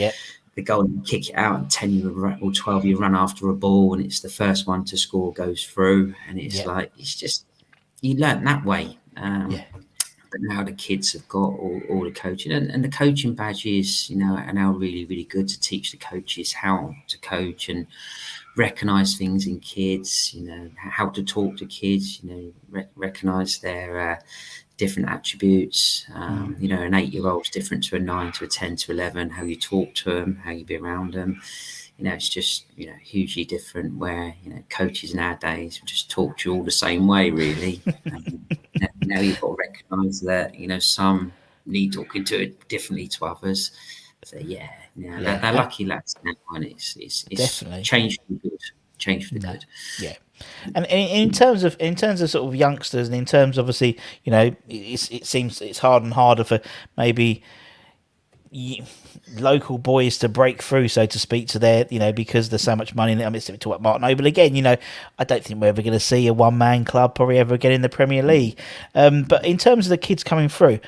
the goal, and kick it out, and 10 or 12 you run after a ball, and it's the first one to score goes through, and it's like it's just you learn that way. But now the kids have got all the coaching, and the coaching badges, are now really, really good to teach the coaches how to coach and recognise things in kids. How to talk to kids. Recognise their different attributes. An 8-year-old's different to a 9, to a 10, to 11. How you talk to them, how you be around them. It's just hugely different. Where coaches nowadays just talk to you all the same way, really. Now you've got to recognise that some need talking to it differently to others. So they're lucky lads now, and it's Definitely changed for the good. Changed for the good. Yeah. And in terms of sort of youngsters, and in terms, obviously, it seems it's harder and harder for maybe local boys to break through, so to speak, to their, because there's so much money in it. I mean, to what Martin Noble again, I don't think we're ever going to see a one-man club probably ever again in the Premier League. But in terms of the kids coming through,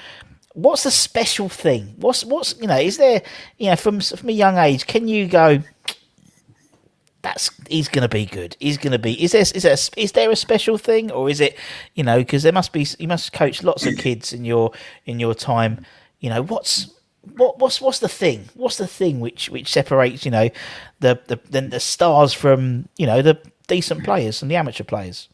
what's the special thing? What's is there, from a young age, can you go, he's going to be good. He's going to be. Is there a special thing, or is it, because you must coach lots of kids in your time. What's the thing? What's the thing which separates the stars from the decent players and the amateur players?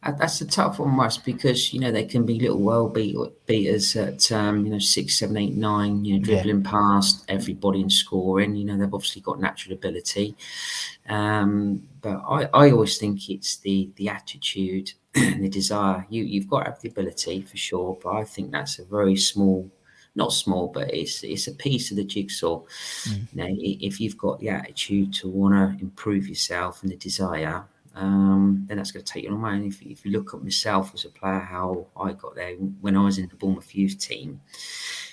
That's a tough one, Russ, because they can be little world beaters at 6, 7, 8, 9. Dribbling past everybody and scoring. They've obviously got natural ability, but I always think it's the attitude and the desire. You've got to have the ability for sure, but I think that's a very small, not small, but it's a piece of the jigsaw. You know, if you've got the attitude to want to improve yourself and the desire, then that's going to take you a long way. And if you look at myself as a player, how I got there, when I was in the Bournemouth youth team,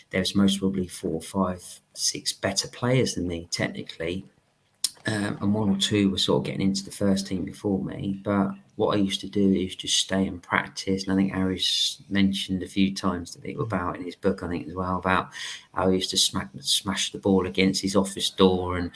there's most probably 4, 5, 6 better players than me technically. And 1 or 2 were sort of getting into the first team before me. But what I used to do is just stay and practice. And I think Harry's mentioned a few times to people about in his book, I think as well, about how he used to smash the ball against his office door. And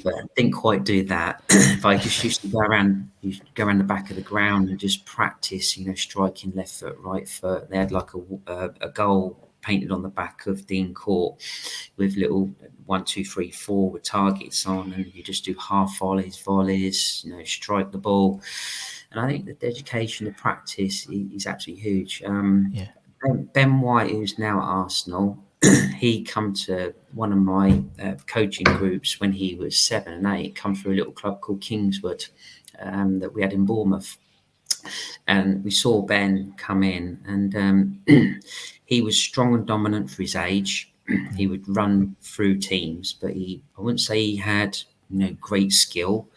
but I didn't quite do that. But I just used to go around the back of the ground and just practice, you know, striking left foot, right foot. They had like a goal painted on the back of Dean Court with little 1, 2, 3, 4 with targets on, and you just do half volleys, you know, strike the ball. And I think the dedication to practice is absolutely huge. Ben White, who's now at Arsenal, he come to one of my coaching groups when he was 7 and 8, come through a little club called Kingswood that we had in Bournemouth. And we saw Ben come in, and he was strong and dominant for his age. He would run through teams, but I wouldn't say he had, you know, great skill.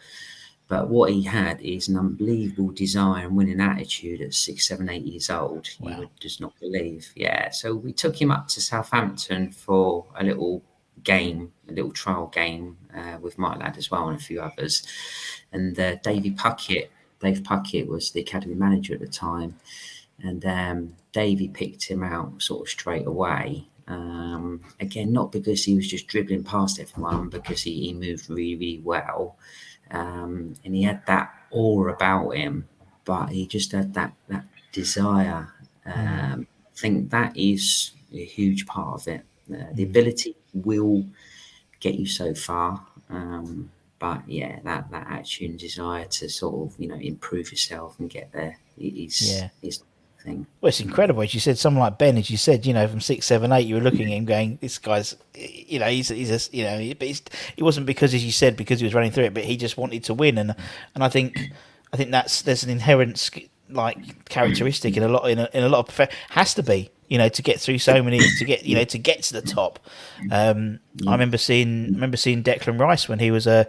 But what he had is an unbelievable desire and winning attitude at 6, 7, 8 years old. Wow. You would just not believe. Yeah. So we took him up to Southampton for a little game, a little trial game with my lad as well and a few others. And Dave Puckett was the academy manager at the time. And Davey picked him out sort of straight away. Again, not because he was just dribbling past everyone, because he moved really, really well. And he had that aura about him, but he just had that desire. I think that is a huge part of it. The ability will get you so far. But yeah, that attitude and desire to sort of, you know, improve yourself and get there is thing. Well, it's incredible. As you said, someone like Ben, as you said, you know, from 6, 7, 8, you were looking at him going, this guy's, you know, he's a, you know, but it wasn't because, as you said, because he was running through it, but he just wanted to win. And I think there's an inherent like characteristic in a lot of has to be, you know, to get through so many, to get to the top. I remember seeing Declan Rice when he was a,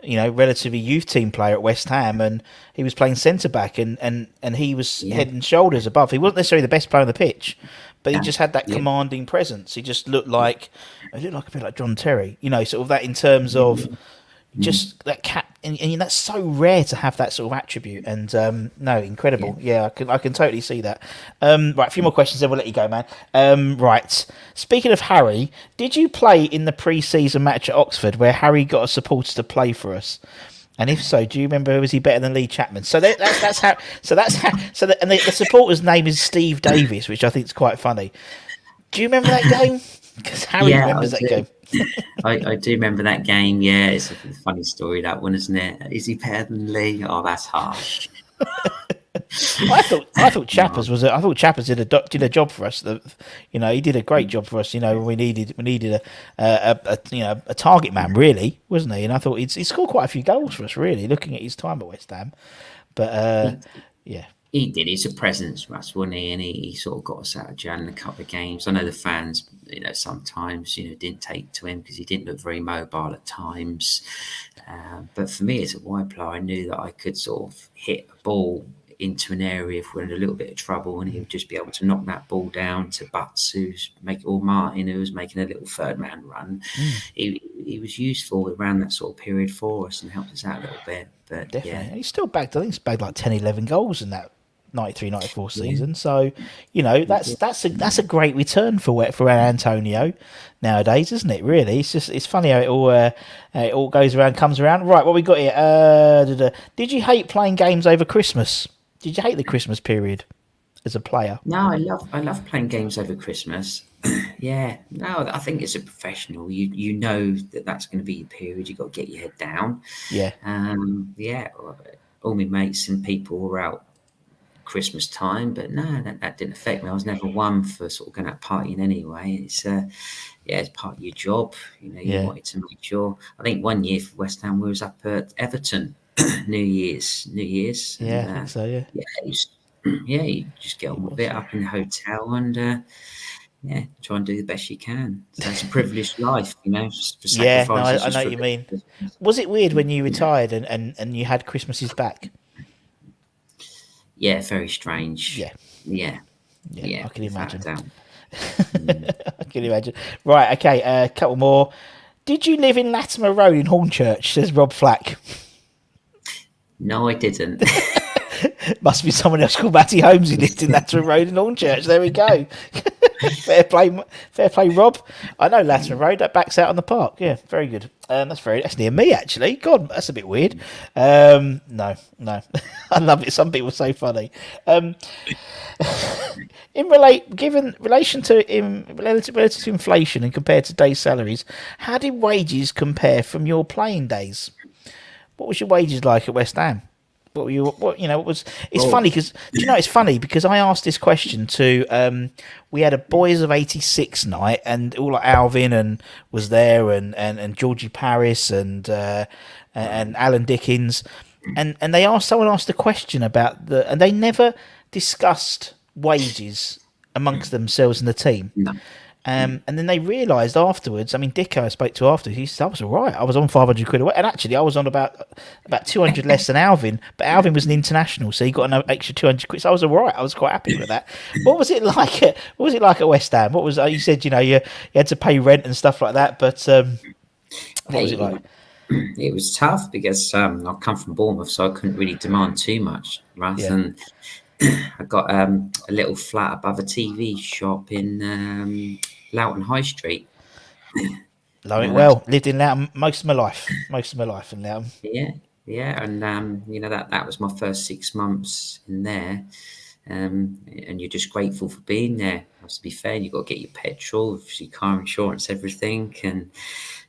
you know, relatively youth team player at West Ham, and he was playing centre back, and he was head and shoulders above. He wasn't necessarily the best player on the pitch, but he just had that commanding presence. He just looked like a bit like John Terry, you know, sort of that in terms of just that cat. And that's so rare to have that sort of attribute. And no, incredible. Yeah, I can totally see that. Right, a few more questions, then we'll let you go, man. Right. Speaking of Harry, did you play in the pre-season match at Oxford where Harry got a supporter to play for us? And if so, do you remember, was he better than Lee Chapman? So that's how. And the supporter's name is Steve Davis, which I think is quite funny. Do you remember that game? Because Harry remembers that game. I do remember that game. Yeah, it's a funny story, that one, isn't it? Is he better than Lee? Oh, that's harsh. I thought Chappers did a job for us. You know, he did a great job for us. You know, we needed a target man, really, wasn't he? And I thought he scored quite a few goals for us, really, looking at his time at West Ham. But yeah. He did. He's a presence, Russ, wasn't he? And he sort of got us out of jail in a couple of games. I know the fans, you know, sometimes, you know, didn't take to him because he didn't look very mobile at times. But for me, as a wide player, I knew that I could sort of hit a ball into an area if we're in a little bit of trouble, and he would just be able to knock that ball down to Butts, or Martin, who was making a little third man run. He was useful around that sort of period for us and helped us out a little bit. But definitely, and he's still bagged. I think he's bagged like 10, 11 goals in that 93-94 season. So, you know, that's a great return for Antonio nowadays, isn't it? Really, it's funny how it all goes around, comes around. Right, what we got here? Did you hate playing games over Christmas? Did you hate the Christmas period as a player? No, I love playing games over Christmas. Yeah, no, I think as a professional, you know that's going to be your period. You've got to get your head down. Yeah. All my mates and people were out Christmas time, but no, that didn't affect me. I was never one for sort of going out partying anyway. It's it's part of your job. You know, you wanted to make sure. I think one year for West Ham we was up at Everton, New Year's. Yeah, I think so. Yeah. You just get on with it up in the hotel, and try and do the best you can. So it's a privileged life, for Yeah, no, sacrifices I know just what for. you mean. Was it weird when you retired and you had Christmases back? Yeah, very strange. Yeah, Yeah, I can without a imagine. doubt. I can imagine. Right, okay, a couple more. Did you live in Latimer Road in Hornchurch? Says Rob Flack. No, I didn't. Must be someone else called Matty Holmes who lived in Latimer Road in Hornchurch. There we go. fair play, Rob. I know Latimer Road. That backs out on the park. Yeah, very good. That's near me actually. God, that's a bit weird. No, I love it. Some people are so funny. Relative to inflation and compared to day salaries, how did wages compare from your playing days? What was your wages like at West Ham? What were you? What you know? What was? It's funny because do you know? It's funny because I asked this question to. We had a Boys of '86 night, and all like Alvin and was there, and Georgie Paris and Alan Dickens, and someone asked a question about and they never discussed wages amongst themselves in the team. No. And then they realised afterwards. I mean, Dicko I spoke to afterwards. He said I was all right. I was on 500 quid away, and actually I was on about 200 less than Alvin. But Alvin was an international, so he got an extra 200 quid. So I was all right. I was quite happy with that. What was it like? What was it like at West Ham? What was you said? You had to pay rent and stuff like that. But what was it like? It was tough because I come from Bournemouth, so I couldn't really demand too much. Rather than I got a little flat above a TV shop in Loughton High Street. Know it well. Lived in Loughton most of my life. In Loughton. Yeah, and that was my first 6 months in there, and you're just grateful for being there. To be fair, you got to get your petrol, your car insurance, everything,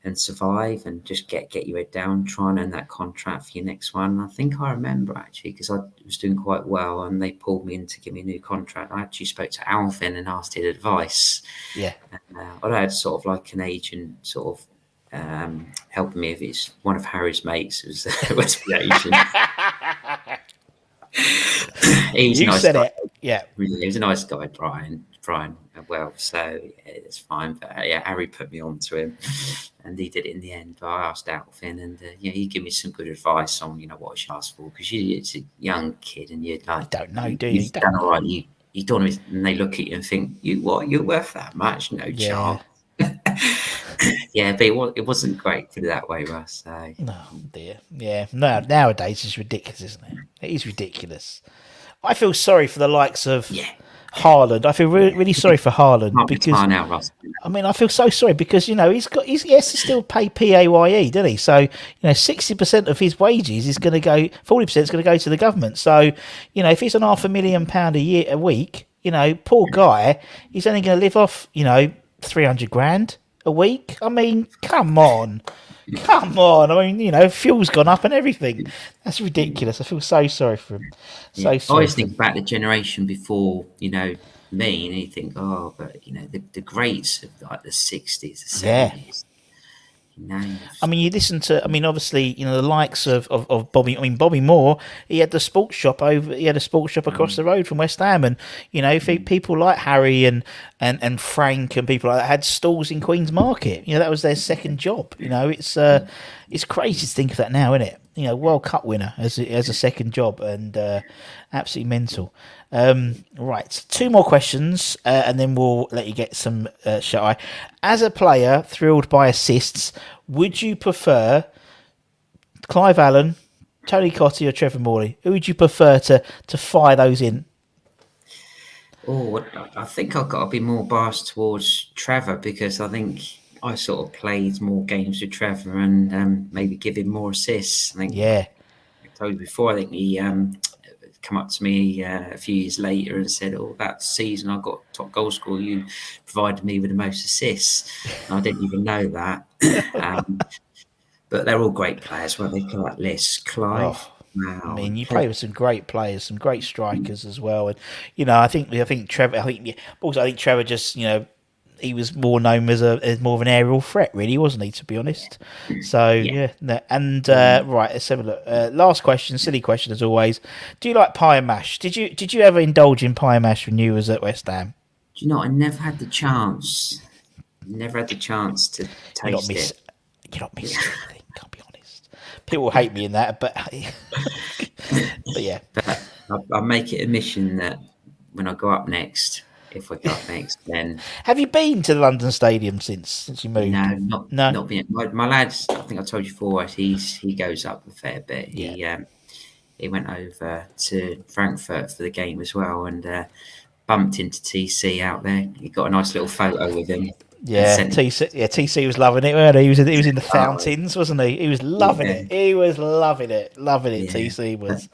and survive and just get your head down, try and earn that contract for your next one. And I think I remember actually because I was doing quite well, and they pulled me in to give me a new contract. I actually spoke to Alvin and asked his advice. Yeah, I had sort of like an agent sort of helping me. If it's one of Harry's mates was the agent. He's you nice said guy. it. Yeah, He was a nice guy, Brian. Well, so it's fine. But Harry put me on to him, and he did it in the end. But I asked Alvin, and he gave me some good advice on what I should ask for, because it's a young kid, and you're like, don't know, do you? You've done all right. You don't, and they look at you and think, you're worth that much? No chance. Yeah, but it wasn't great, put it that way, Russ. So. Oh dear. Yeah. No, nowadays it's ridiculous, isn't it? It is ridiculous. I feel sorry for the likes of Haaland. I feel really sorry for Haaland because now, Russ. I mean I feel so sorry because he has to still pay PAYE, doesn't he? So 60% of his wages is going to go, 40% is going to go to the government. So if he's on £500,000 a week, poor guy, he's only going to live off 300 grand a week. I mean, come on. I mean, fuel's gone up and everything. That's ridiculous. I feel so sorry for him. I always think about the generation before, me, and you think, but the greats of like the 60s, the 70s. I mean, you listen to. I mean, obviously, the likes of Bobby. I mean, Bobby Moore. He had the sports shop across the road from West Ham, and people like Harry and Frank and people like that had stalls in Queen's Market. That was their second job. It's crazy to think of that now, isn't it? World Cup winner as a second job, and absolutely mental. Right, 2 more questions, and then we'll let you get some shut-eye. As a player thrilled by assists, would you prefer Clive Allen, Tony Cottee, or Trevor Morley? Who would you prefer to fire those in? I think I've got to be more biased towards Trevor, because I think I sort of played more games with Trevor and maybe give him more assists. I think. Yeah. I told you before, I think he come up to me a few years later and said, that season I got top goal scorer, you provided me with the most assists. And I didn't even know that. But they're all great players, weren't they? Like Liss, Clive. Wow. I mean, you play with some great players, some great strikers as well, and I think Trevor. I think Trevor just he was more known as more of an aerial threat, really, wasn't he? To be honest. So right, let's have a look. Last question, silly question as always. Do you like pie and mash? Did you ever indulge in pie and mash when you was at West Ham? Do you know? I never had the chance. Never had the chance to You're not taste miss. it. You're not missing anything. Can't be honest. People hate me in that, but but yeah. But I make it a mission that when I go up next, if I go up next, then Have you been to the London Stadium since you moved? no, No. not being my lads. I think I told you before. He goes up a fair bit. Yeah. He went over to Frankfurt for the game as well, and bumped into TC out there. He got a nice little photo with him. Yeah, TC was loving it, weren't he? He was in the Oh, fountains, wasn't he? He was loving yeah, it. He was loving it. Loving it, yeah. TC was.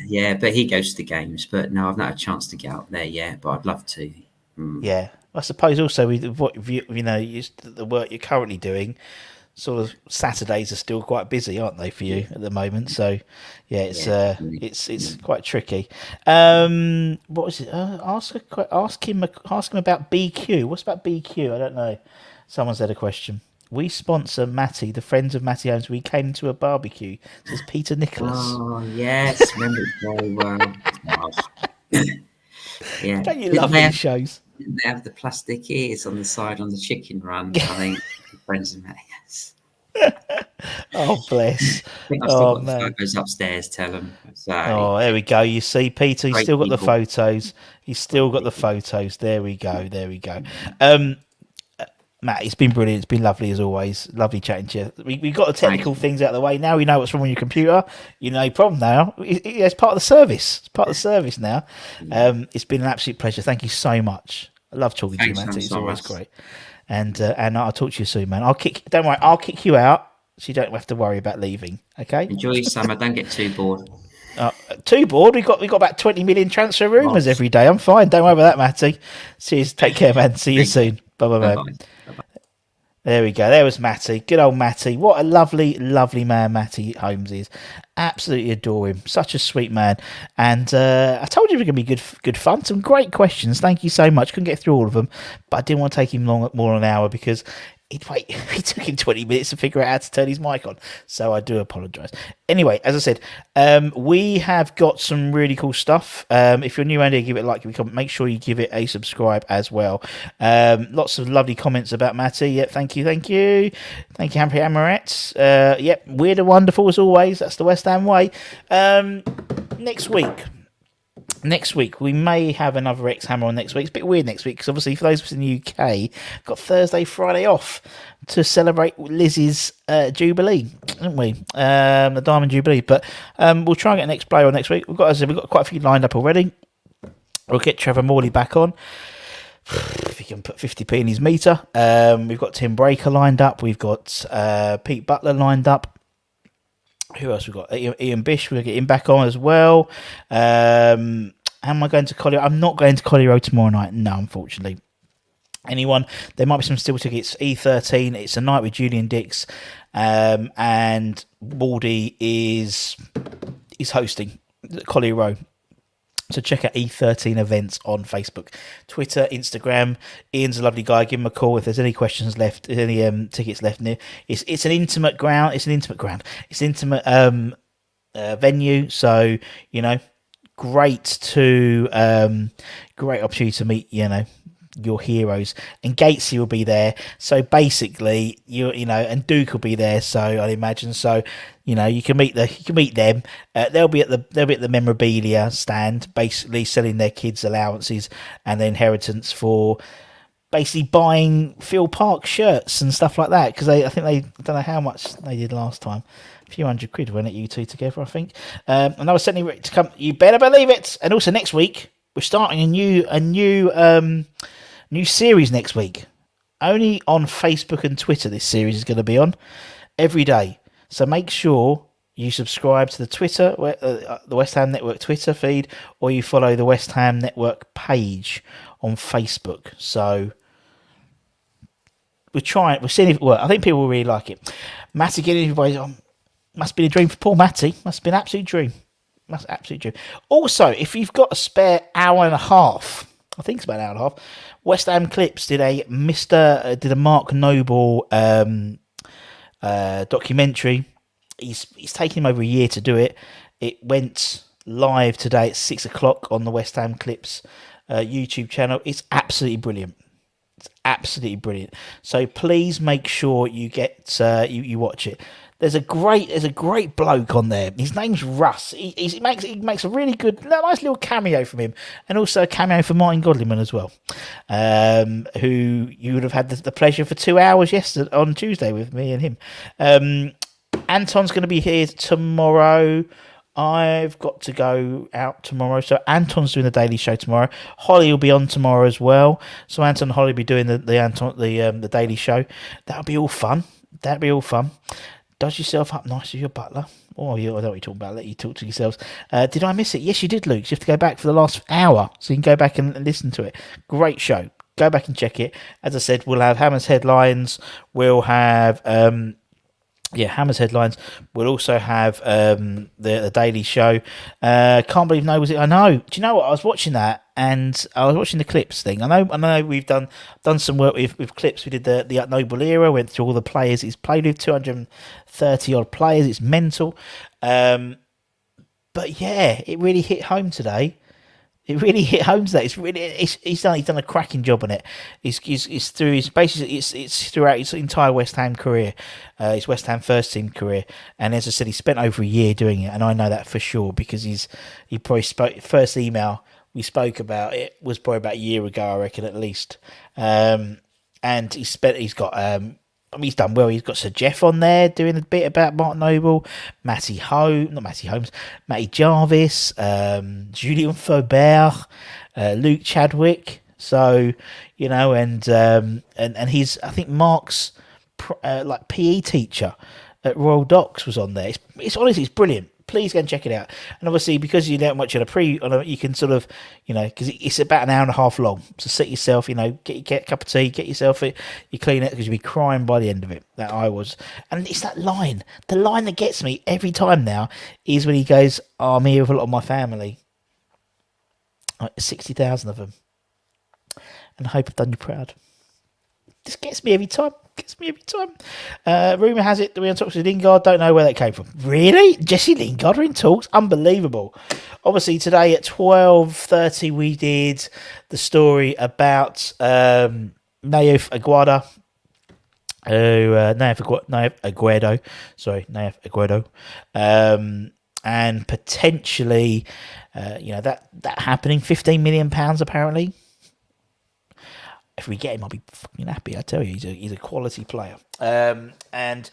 Yeah, but he goes to the games. But no, I've not had a chance to get up there yet. But I'd love to. Yeah. I suppose also with what the work you're currently doing, sort of Saturdays are still quite busy, aren't they, for you at the moment? So yeah, it's quite tricky. What was it? Ask him about BQ. What's about BQ? I don't know. Someone's had a question. We sponsor Matty, the friends of Matty Holmes. We came to a barbecue. Says Peter Nicholas. Oh yes, remember it very well. Gosh. Yeah, Don't you love these shows? Didn't they have the plastic ears on the side on the chicken run? I think friends of Matty's. Oh bless. I think I still got the photos upstairs. Tell them. So, oh, there we go. You see, Peter. He's great still got the people. photos. He's still got the photos. There we go. There we go. Matt, it's been brilliant. It's been lovely as always. Lovely chatting to you. We've got the technical things out of the way. Now we know what's wrong with your computer. You know, problem now. It's part of the service. It's part of the service now. It's been an absolute pleasure. Thank you so much. I love talking to you, Matty. It's always great. And I'll talk to you soon, man. Don't worry. I'll kick you out, so you don't have to worry about leaving. Okay. Enjoy your summer. Don't get too bored. Too bored. We've got about 20 million transfer rumours every day. I'm fine. Don't worry about that, Matty. Cheers. Take care, man. See you soon. Bye, man. There we go. There was Matty. Good old Matty. What a lovely, lovely man Matty Holmes is. Absolutely adore him. Such a sweet man. And I told you it was going to be good fun. Some great questions. Thank you so much. Couldn't get through all of them, but I didn't want to take him more than an hour because he took him 20 minutes to figure out how to turn his mic on. So I do apologise. Anyway, as I said, we have got some really cool stuff. If you're new around here, give it a like, give it a comment. Make sure you give it a subscribe as well. Lots of lovely comments about Matty. Yep, thank you. Thank you, Happy Amorettes. Yep, weird and wonderful as always. That's the West Ham way. Next week, we may have another X-Hammer on next week. It's a bit weird next week because obviously for those of us in the UK, got Thursday, Friday off to celebrate Liz's Jubilee, haven't we? The Diamond Jubilee. But we'll try and get an X-Player on next week. We've got quite a few lined up already. We'll get Trevor Morley back on. If he can put 50p in his meter. We've got Tim Breaker lined up. We've got Pete Butler lined up. Who else we've got? Ian Bish, we'll get him back on as well. Am I going to Collier? I'm not going to Collier Road tomorrow night. No, unfortunately. Anyone? There might be some still tickets. E13. It's a night with Julian Dix, and Baldy is hosting Collier Road. So check out E13 events on Facebook, Twitter, Instagram. Ian's a lovely guy. Give him a call if there's any questions left, any tickets left. It's an intimate ground. It's an intimate venue. So great opportunity to meet your heroes, and Gatesy will be there. So basically, and Duke will be there. So I'd imagine. So you can meet them. They'll be at the memorabilia stand, basically selling their kids' allowances and their inheritance for basically buying Phil Park shirts and stuff like that. Because I don't know how much they did last time. A few £100, weren't it, you two together? I think. And I was certainly to come. You better believe it. And also next week we're starting a new series next week. Only on Facebook and Twitter this series is going to be on every day. So make sure you subscribe to the Twitter, the West Ham Network Twitter feed, or you follow the West Ham Network page on Facebook. So we're seeing if it works. I think people will really like it. Matty getting everybody on. Must be a dream for Paul Matty. Must have been an absolute dream. That's absolute dream. Also, if you've got a spare hour and a half, I think it's about an hour and a half, West Ham Clips did a Mark Noble documentary. He's taken him over a year to do it. It went live today at 6:00 on the West Ham Clips YouTube channel. It's absolutely brilliant. Absolutely brilliant. So please make sure you get you watch it. There's a great bloke on there. His name's Russ. He makes a really good, nice little cameo from him, and also a cameo for Martin Godliman as well, who you would have had the pleasure for 2 hours yesterday on Tuesday with me and him. Anton's going to be here tomorrow. I've got to go out tomorrow, so Anton's doing the daily show tomorrow. Holly will be on tomorrow as well, so Anton and Holly will be doing the daily show. That'll be all fun. Does yourself up nice with your butler. Oh, I know what you're talking about. Let you talk to yourselves. Did I miss it? Yes, you did, Luke. You have to go back for the last hour, so you can go back and listen to it. Great show. Go back and check it. As I said, we'll have Hammer's headlines. We'll have Hammer's headlines. We'll also have the Daily Show. Can't believe no was it. I know. Do you know what? I was watching that and I was watching the clips thing. I know. We've done some work with clips. We did the Noble Era. Went through all the players he's played with. 230 odd players. It's mental. But yeah, it really hit home today. He's done a cracking job on it. It's throughout his entire West Ham career, his West Ham first team career, and as I said, he spent over a year doing it, and I know that for sure because he probably spoke. First email we spoke about it was probably about a year ago, I reckon at least. And he's done well. He's got Sir Jeff on there doing a bit about Mark Noble, Matty Holmes, Matty Jarvis, Julien Faubert, Luke Chadwick. So, and he's, I think Mark's PE teacher at Royal Docks was on there. It's honestly, it's brilliant. Please go and check it out. And obviously, because you don't watch it you can sort of, because it's about an hour and a half long. So sit yourself, get a cup of tea, get yourself it, you clean it because you'll be crying by the end of it. That I was. And it's that line. The line that gets me every time now is when he goes, I'm here with a lot of my family. 60,000 of them. And I hope I've done you proud. This gets me every time. Rumour has it that we're in talks with Lingard. Don't know where that came from. Really? Jesse Lingard are in talks? Unbelievable. Obviously, today at 12:30 we did the story about Naif Aguado. Naif Aguado. And potentially, that happening. £15 million apparently. If we get him, I'll be fucking happy. I tell you, he's a quality player. And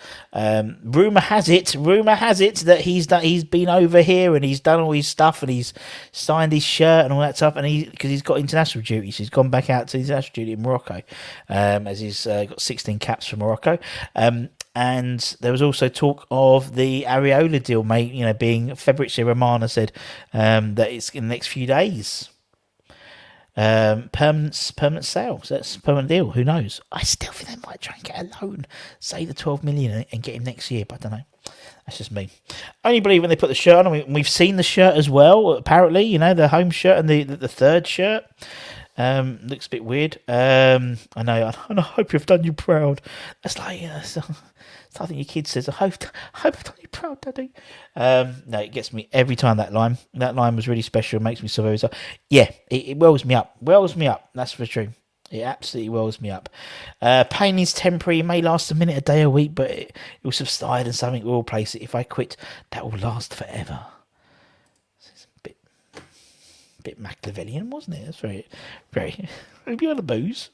rumor has it that he's been over here and he's done all his stuff and he's signed his shirt and all that stuff. And because he's got international duties, he's gone back out to international duty in Morocco, as he's got 16 caps for Morocco. And there was also talk of the Areola deal, mate. Being Fabrizio Romano said that it's in the next few days. Permanent sale. So that's a permanent deal. Who knows? I still think they might try and get a loan, say the 12 million, and get him next year. But I don't know. That's just me. Only believe when they put the shirt on. We've seen the shirt as well. Apparently, the home shirt and the third shirt. Looks a bit weird. I know. And I hope you've done you proud. That's like something your kid says. I hope I've done you proud, Daddy. No, it gets me every time. That line was really special. It makes me so very sorry. Yeah, it wells me up. That's for true. It absolutely wells me up. Pain is temporary. It may last a minute, a day, a week, but it will subside and something will replace it. If I quit, that will last forever. It's a bit Machiavellian, wasn't it? That's very, very. Maybe on the booze.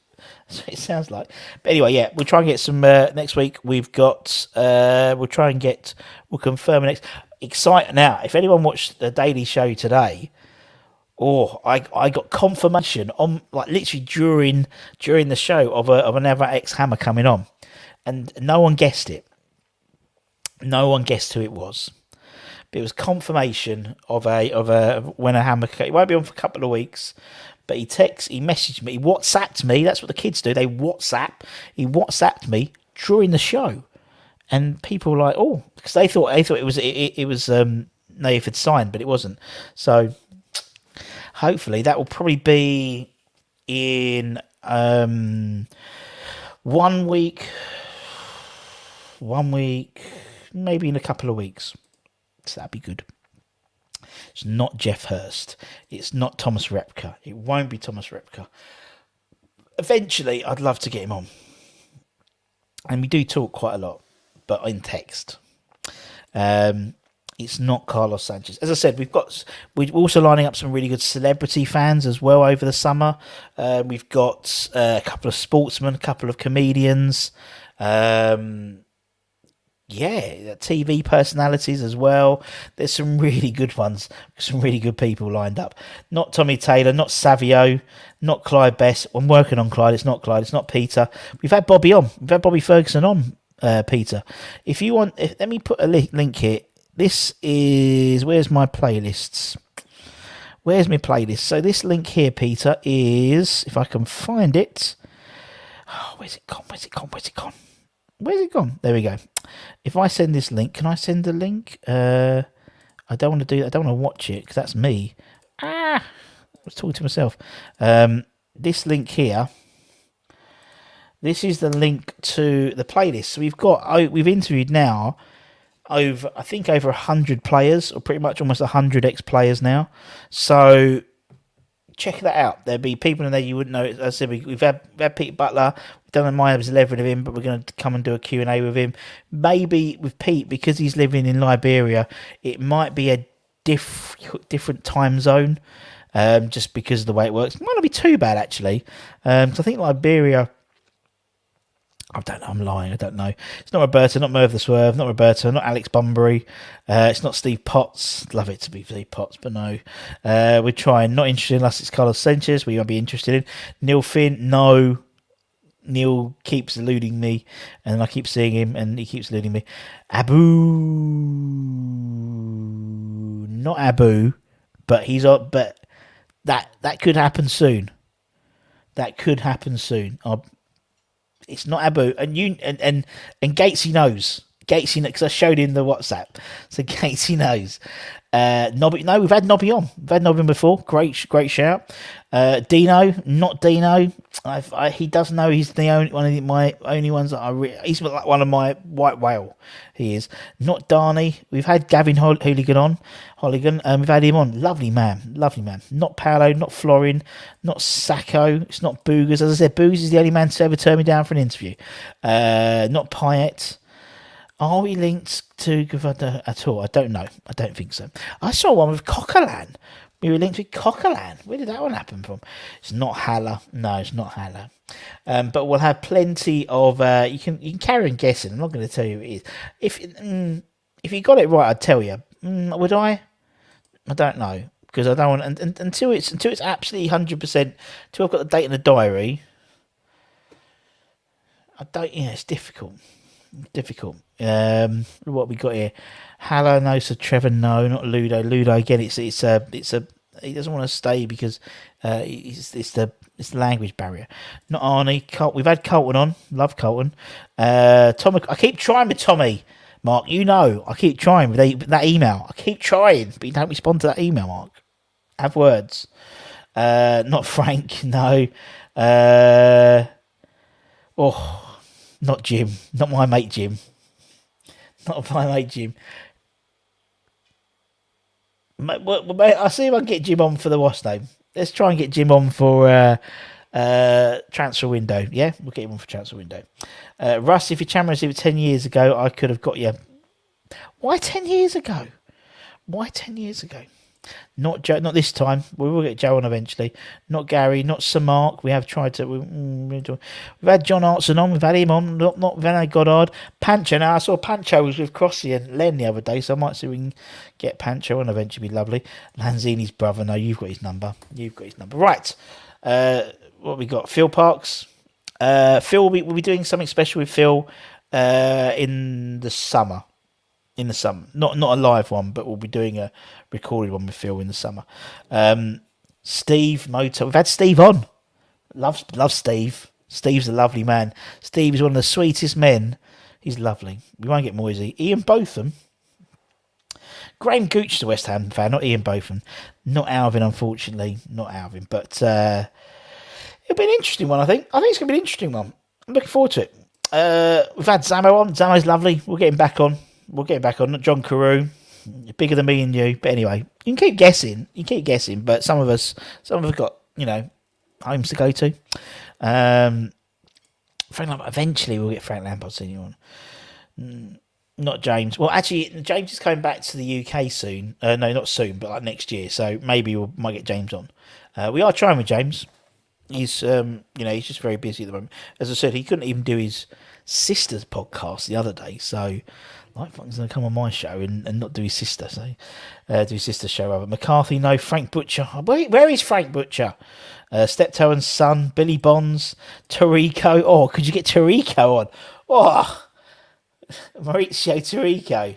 That's what it sounds like. But anyway, yeah, we'll try and get some next week. We've got. We'll confirm next. Excite now. If anyone watched the Daily Show today. I got confirmation on literally during the show of another ex-Hammer coming on, and no one guessed it. No one guessed who it was. But it was confirmation of when a Hammer. It won't be on for a couple of weeks, but he messaged me, he WhatsApped me. That's what the kids do. They WhatsApp. He WhatsApped me during the show, and people were like, "Oh," because they thought it was Naif had signed, but it wasn't. So. Hopefully that will probably be in 1 week, maybe in a couple of weeks. So that'd be good. It's not Jeff Hurst. It's not Thomas Repka. It won't be Thomas Repka. Eventually, I'd love to get him on. And we do talk quite a lot, but in text. It's not Carlos Sanchez. As I said, we're also lining up some really good celebrity fans as well over the summer. We've got a couple of sportsmen, a couple of comedians, TV personalities as well. There's some really good ones, some really good people lined up. Not Tommy Taylor, not Savio, not Clyde Best. I'm working on Clyde. It's not Clyde. It's not Peter. We've had Bobby on. We've had Bobby Ferguson on. Peter, if you want, let me put a link here. This is, where's my playlists? Where's my playlist? So this link here, Peter, is, if I can find it. Oh, where's it gone? There we go. If I send this link, can I send the link? I don't want to do that. I don't want to watch it because that's me. I was talking to myself. This link here. This is the link to the playlist. So we've interviewed now over 100 players, or pretty much almost 100 ex-players now. So check that out. There'll be people in there you wouldn't know. As I said, we've had Pete Butler. We've done a Miami's 11 of him, but we're going to come and do a Q&A with him. Maybe with Pete, because he's living in Liberia, it might be a different time zone, just because of the way it works. It might not be too bad, actually. So I think Liberia... I don't know, I'm lying, I don't know. It's not Roberto, not Merv the Swerve, not Roberto, not Alex Bunbury. It's not Steve Potts. Love it to be Steve Potts, but no. We're trying. Not interested unless it's Carlos Sanchez, we won't be interested in. Neil Finn, no. Neil keeps eluding me, and I keep seeing him, and he keeps eluding me. Abu. Not Abu, but he's on. But that could happen soon. That could happen soon. It's not Abu, and Gatesy knows. Gatesy, because I showed him the WhatsApp, so Gatesy knows. Nobby, no, we've had Nobby on. We've had Nobby on before. Great shout. Dino, not Dino. He does know he's the only ones that he's like one of my white whale. He is not Darnie. We've had Gavin Hooligan. We've had him on. Lovely man. Not Paolo, not Florin, not Sacco. It's not Boogers. As I said, Boogers is the only man to ever turn me down for an interview. Not Payet. Are we linked to Gavada at all? I don't know. I don't think so. I saw one with Coquelin. We were linked with Coquelin. Where did that one happen from? It's not Haller. No, it's not Haller. But we'll have plenty of... you can carry on guessing. I'm not going to tell you who it is. If you got it right, I'd tell you. Would I? I don't know. Because I don't want... Until it's absolutely 100%... Until I've got the date in the diary... I don't... Yeah, it's difficult. What we got here? Haller, no. So Trevor, no. Not Ludo. Ludo again. It's a. He doesn't want to stay because it's the language barrier. Not Arnie. We've had Colton on. Love Colton. Tom. I keep trying with Tommy. Mark, you know, I keep trying with that email. I keep trying, but you don't respond to that email, Mark. Have words. Not Frank. No. Not Jim. Not my mate Jim. Not my mate Jim. Mate, I'll see if I can get Jim on for the what's name. Let's try and get Jim on for transfer window. Yeah, we'll get him on for transfer window. Russ, if your channel received 10 years ago, I could have got you. Why 10 years ago? Not Joe, not this time. We will get Joe on eventually. Not Gary, not Sir Mark. We have tried to. We've had John Artson on. We've had him on. Not Vinay Goddard. Pancho. Now I saw Pancho was with Crossy and Len the other day, so I might see if we can get Pancho on eventually. Be lovely. Lanzini's brother. No, you've got his number. Right. What we got? Phil Parks. Phil, we'll be doing something special with Phil in the summer. Not a live one, but we'll be doing a recorded one with Phil in the summer. Steve Motor, we've had Steve on. Love Steve. Steve's a lovely man. Steve is one of the sweetest men. He's lovely. We won't get Moisey. Ian Botham. Graham Gooch is a West Ham fan, not Ian Botham. Not Alvin, unfortunately. Not Alvin, but it'll be an interesting one, I think. I think it's going to be an interesting one. I'm looking forward to it. We've had Zamo on. Zamo's lovely. We'll get him back on. Not John Carew. bigger than me and you. But anyway, you can keep guessing. But some of us got homes to go to. Eventually we'll get Frank Lampard senior on. Not James. Well, actually, James is coming back to the UK soon. No, not soon, but like next year. So maybe we might get James on. We are trying with James. He's he's just very busy at the moment. As I said, he couldn't even do his sister's podcast the other day. So like, he's going to come on my show and not do his sister. So do his sister's show over. McCarthy, no. Frank Butcher. Where is Frank Butcher? Steptoe and Son, Billy Bonds, Tarico. Oh, could you get Tarico on? Oh. Maurizio Tarico.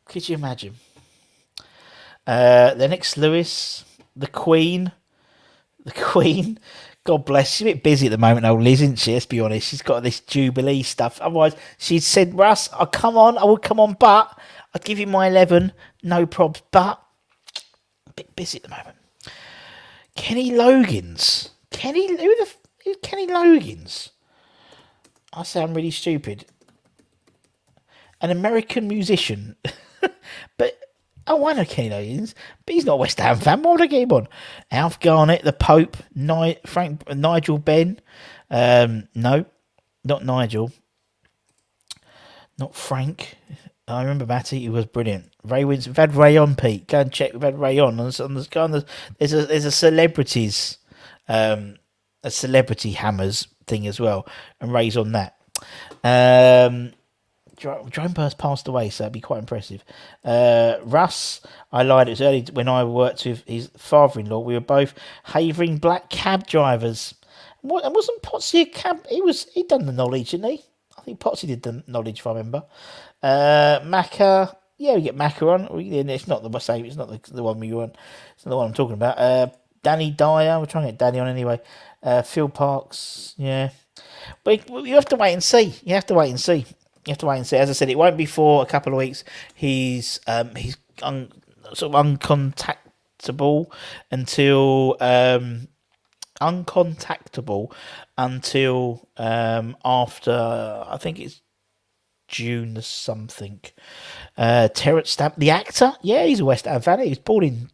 Could you imagine? Lennox Lewis, the Queen. God bless. She's a bit busy at the moment, old Liz, isn't she? Let's be honest. She's got this Jubilee stuff. Otherwise, she said, Russ, I would come on, but I'd give you my 11. No probs, but a bit busy at the moment. Kenny Loggins. Who's Kenny Loggins? I sound really stupid. An American musician. But I know Kenny Loggins, but he's not a West Ham fan. Why would I get him on? Alf Garnett, the Pope, Nigel Benn. No, not Nigel. Not Frank. I remember Matty. He was brilliant. Ray Winston. We've had Ray on, Pete. Go and check. We've had Ray on. There's a celebrities, a celebrity hammers thing as well, and Ray's on that. Jerome Burst passed away, so it'd be quite impressive. Russ, I lied. It was early when I worked with his father-in-law. We were both havering black cab drivers. And wasn't Potsy a cab? He'd done the knowledge, didn't he? I think Potsy did the knowledge, if I remember. Macca, yeah, we get Macca on. It's not the same. It's not the one we want. It's not the one I'm talking about. Danny Dyer, we're trying to get Danny on anyway. Phil Parks, yeah. But you have to wait and see. As I said, it won't be for a couple of weeks. He's sort of uncontactable until after, I think it's June or something. Terrence Stamp, the actor, yeah, he's a West Ham fan. He's born in,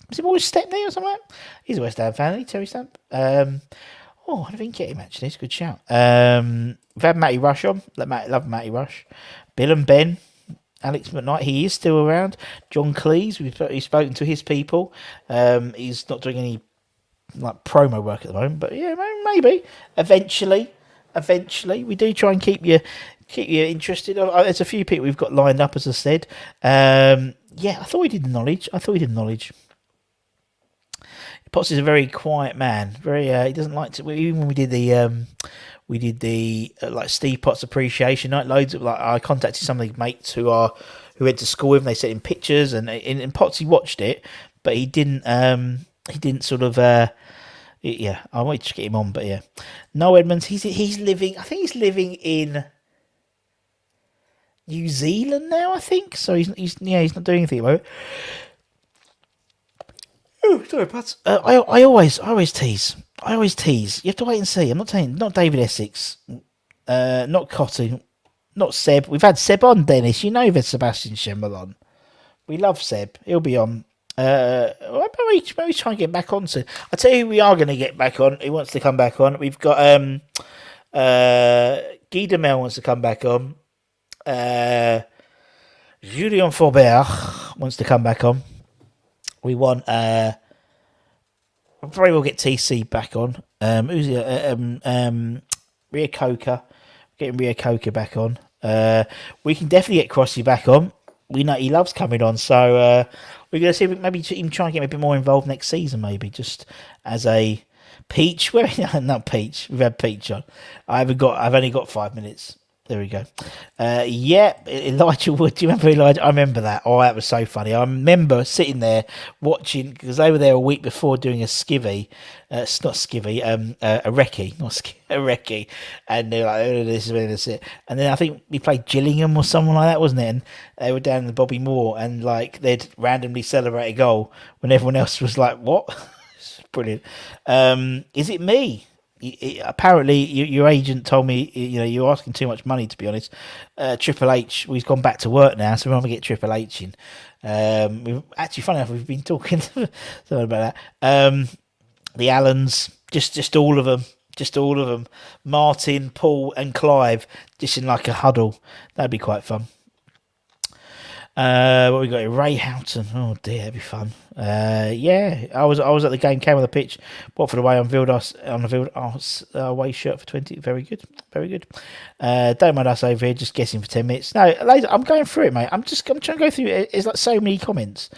was he born in Stepney or something like that? He's a West Ham fan, Terry Stamp. I didn't get him actually. It's a good shout. We've had Matty Rush on. Love Matty Rush. Bill and Ben. Alex McKnight. He is still around. John Cleese. We've spoken to his people. He's not doing any like promo work at the moment, but yeah, maybe eventually we do try and keep you interested. There's a few people we've got lined up, as I said. Yeah, I thought he did the knowledge. Potts is a very quiet man. Very, he doesn't like to. Even when we did the like Steve Potts appreciation night, loads of I contacted some of the mates who went to school with him. They sent him pictures, and Potts he watched it, but he didn't sort of. Yeah, I wanted to get him on, but yeah, Noel Edmonds. He's living. I think he's living in New Zealand now. I think so. He's not doing anything about it. Oh, sorry, Pat. I always tease. You have to wait and see. I'm not saying not David Essex, not Cotty, not Seb. We've had Seb on, Dennis. You know there's Sebastian Schemmel on. We love Seb. He'll be on. Maybe try and get back on soon. I'll tell you who we are going to get back on. Who wants to come back on? We've got Guy Demel wants to come back on. Julien Faubert wants to come back on. We want probably we'll get TC back on. Who's Ria Coker. Getting Ria Coker back on. We can definitely get Crossy back on. We know he loves coming on, so we're going to see if maybe even try and get him a bit more involved next season, maybe just as a Peach. Not Peach. We've had Peach on. I've only got 5 minutes. There we go. Yeah, Elijah Wood. Do you remember Elijah? I remember that. Oh, that was so funny. I remember sitting there watching, because they were there a week before doing a skivvy. It's not skivvy, a recce. A recce. And they're like, oh, this is it. And then I think we played Gillingham or someone like that, wasn't it? And they were down in the Bobby Moore, and like they'd randomly celebrate a goal when everyone else was like, what? It's brilliant. Is it me? apparently your agent told me you're asking too much money, to be honest. Triple H, we've gone back to work now, so we're going to get Triple H in. We've actually, funny enough, we've been talking something about that. The Allens, just all of them, Martin, Paul, and Clive, just in like a huddle. That'd be quite fun. What we got here? Ray Houghton. Oh dear, that'd be fun. Yeah, I was at the game, came on the pitch, Watford away, unveiled us away shirt for 20. Very good. Don't mind us over here, just guessing for 10 minutes. No, I'm going through it, mate. I'm trying to go through it. It's like so many comments.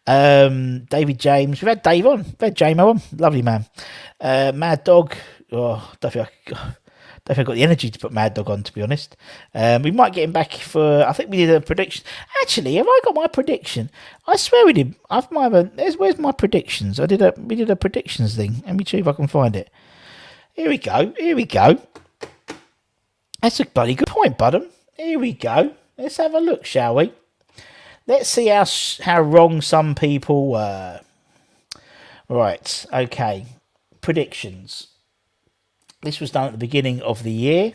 David James, we've had Dave on, we've had JMO on, lovely man. Mad Dog. Oh, don't think I've got the energy to put Mad Dog on, to be honest. We might get him back for... I think we did a prediction. Actually, have I got my prediction? I swear we did. Where's my predictions? We did a predictions thing. Let me see if I can find it. Here we go. That's a bloody good point, Budden. Here we go. Let's have a look, shall we? Let's see how wrong some people were. Right, okay. Predictions. This was done at the beginning of the year.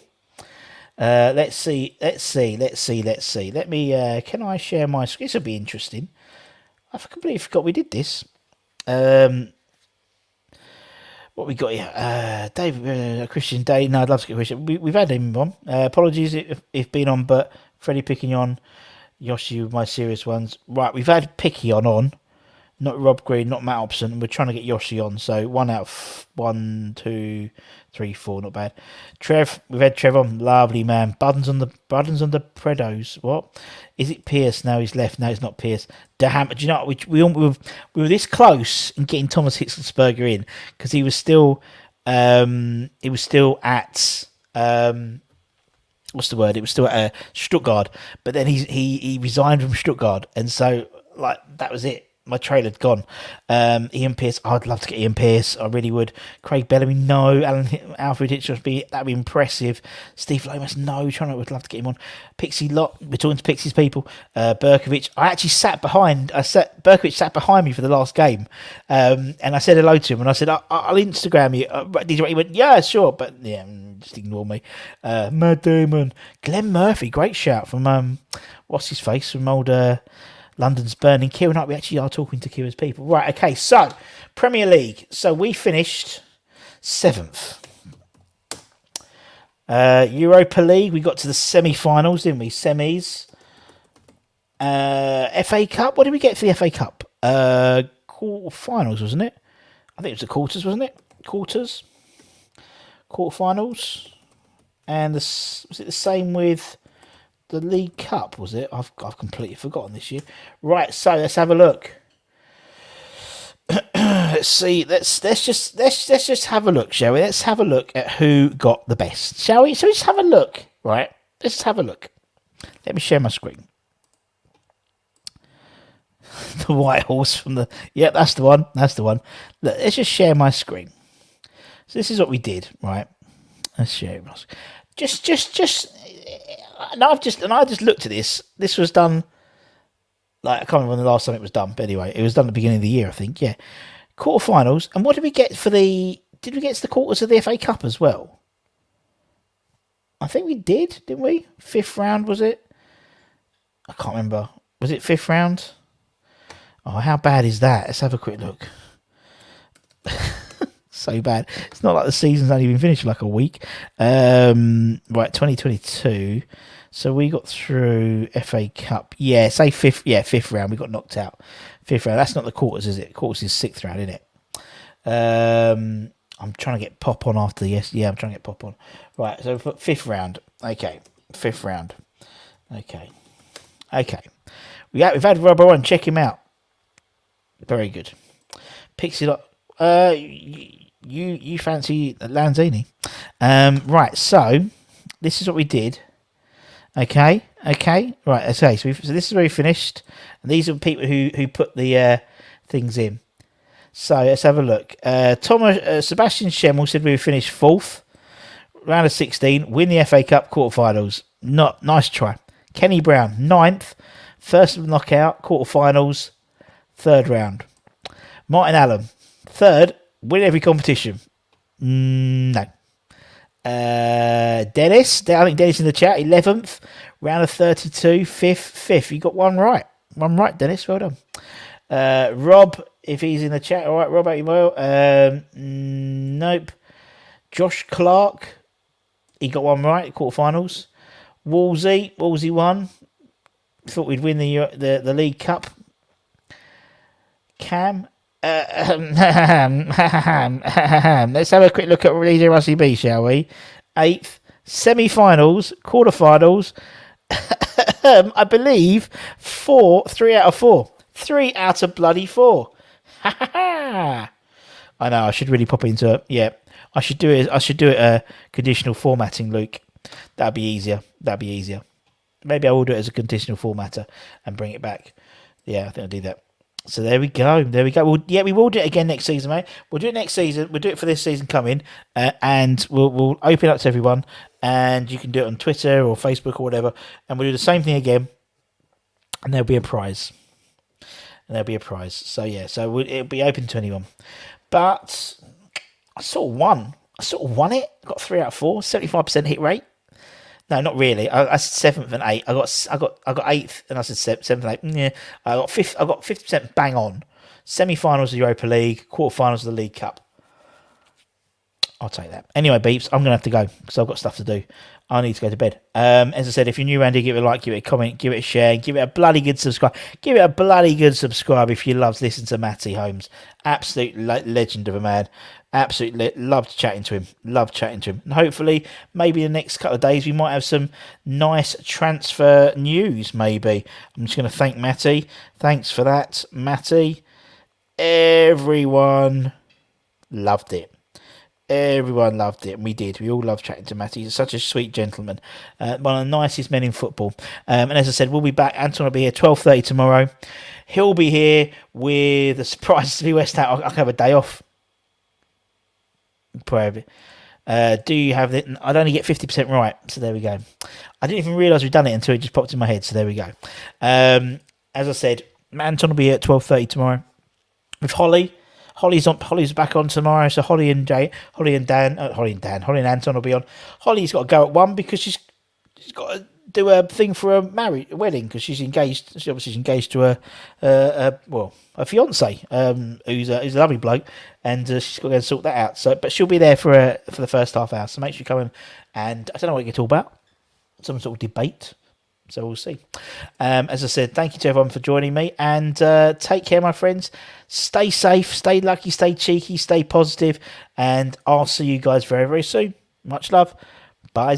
Let's see. Let me, can I share my screen? This will be interesting. I've completely forgot we did this. What we got here? David, Christian Day. No, I'd love to get Christian. We've had him on. Apologies if been on, but Freddie picking on, Yoshi with my serious ones. Right, we've had Picky on. Not Rob Green, not Matt Hobson. We're trying to get Yoshi on. So 1 out of 1, 2, 3, 4, not bad. Trev, we've had Trev on. Lovely man. Buttons on the Predos. What? Is it Pierce? No, he's left. No, it's not Pierce. Damn. Do you know what? We were this close in getting Thomas Hitzelsberger in because he was still at what's the word? It was still at Stuttgart, but then he resigned from Stuttgart, and so like that was it. My trailer had gone. Ian Pearce, I'd love to get Ian Pearce. I really would. Craig Bellamy, no. Alfred Hitchens, that'd be impressive. Steve Lomas, no. Would love to get him on. Pixie Lot, we're talking to Pixie's people. Berkovic, Berkovic sat behind me for the last game, and I said hello to him, and I said, I'll Instagram you. He went, yeah, sure, but yeah, just ignore me. Matt Damon, Glenn Murphy, great shout from what's his face from old. London's Burning. Kieran Knight, we actually are talking to Kieran's people. Right, okay, so Premier League. So we finished 7th. Europa League, we got to the semi-finals, didn't we? Semis. FA Cup, what did we get for the FA Cup? Quarter-finals, wasn't it? I think it was the quarters, wasn't it? Quarter-finals. And was it the same with... the League Cup, was it? I've completely forgotten this year. Right, so let's have a look. Let's see. Let's just have a look, shall we? Let's have a look at who got the best, shall we? So let's have a look. Right, let's have a look. Let me share my screen. The white horse from the that's the one. Look, let's just share my screen. So this is what we did, right? Let's share it. And I just looked at this. This was done, like, I can't remember when the last time it was done, but anyway, it was done at the beginning of the year, I think, yeah. Quarterfinals, and what did we get for did we get to the quarters of the FA Cup as well? I think we did, didn't we? 5th round, was it? I can't remember. Was it 5th round? Oh, how bad is that? Let's have a quick look. So bad. It's not like the season's only been finished for like a week. Right, 2022. So we got through FA Cup. Yeah, say 5th round. We got knocked out. 5th round. That's not the quarters, is it? Quarters is 6th round, isn't it? I'm trying to get Pop on after yes. Yeah, I'm trying to get Pop on. Right, so 5th round. Okay, 5th round. Okay. We've had Rubber on. Check him out. Very good. Pixie Lot. You fancy Lanzini. Right, so this is what we did. Okay. Right, okay. So this is where we finished. And these are people who put the things in. So let's have a look. Sebastian Schemmel said we finished 4th. Round of 16. Win the FA Cup quarterfinals. Nice try. Kenny Brown, 9th. First of knockout, quarterfinals, 3rd round. Martin Allen, 3rd. Win every competition. No. Dennis, I think Dennis in the chat, 11th, round of 32, 5th. You got one right. One right, Dennis. Well done. Rob, if he's in the chat, all right, Rob, out you well. Nope. Josh Clark, he got one right, quarterfinals. Wolsey won. Thought we'd win the League Cup. Cam, let's have a quick look at Leader RCB, shall we? 8th, semi-finals, quarterfinals. I believe 3 out of 4. 3 out of bloody 4. I know, I should really pop into it. Yeah, I should do it conditional formatting, Luke. That'd be easier. Maybe I will do it as a conditional formatter and bring it back. Yeah, I think I'll do that. So there we go. Well, we will do it again next season, mate. We'll do it next season. We'll do it for this season coming, and we'll open up to everyone, and you can do it on Twitter or Facebook or whatever, and we'll do the same thing again, and there'll be a prize. So yeah, it'll be open to anyone. But I sort of won it. Got 3 out of 4, 75% hit rate. No, not really. I said 7th and 8th. I got 8th, and I said 7th and 8th. Yeah, I got 5th. I got 50% bang on. Semi-finals of the Europa League, quarterfinals of the League Cup. I'll take that. Anyway, beeps, I'm gonna have to go because I've got stuff to do. I need to go to bed. As I said, if you're new around here, give it a like, give it a comment, give it a share, give it a bloody good subscribe. Give it a bloody good subscribe if you love listening to Matty Holmes. Absolute legend of a man. Absolutely loved chatting to him. And hopefully, maybe in the next couple of days, we might have some nice transfer news, maybe. I'm just going to thank Matty. Thanks for that, Matty. Everyone loved it. And we did. We all loved chatting to Matty. He's such a sweet gentleman. One of the nicest men in football. And as I said, we'll be back. Anton will be here 12:30 tomorrow. He'll be here with a surprise to be West Ham. I can have a day off. Probably. Do you have it? I'd only get 50% right. So there we go. I didn't even realise we'd done it until it just popped in my head. So there we go. As I said, Anton will be here at 12:30 tomorrow with Holly. Holly's back on tomorrow, so Holly and Anton will be on. Holly's got to go at 1 because she's got to do a thing for a wedding because she's engaged. She obviously is engaged to a fiance, who's a lovely bloke, and she's got to go and sort that out. So, but she'll be there for the first half hour. So make sure you come in, and I don't know what it's all about. Some sort of debate. So we'll see. As I said, thank you to everyone for joining me, and take care, my friends. Stay safe, stay lucky, stay cheeky, stay positive, and I'll see you guys very, very soon. Much love. Bye.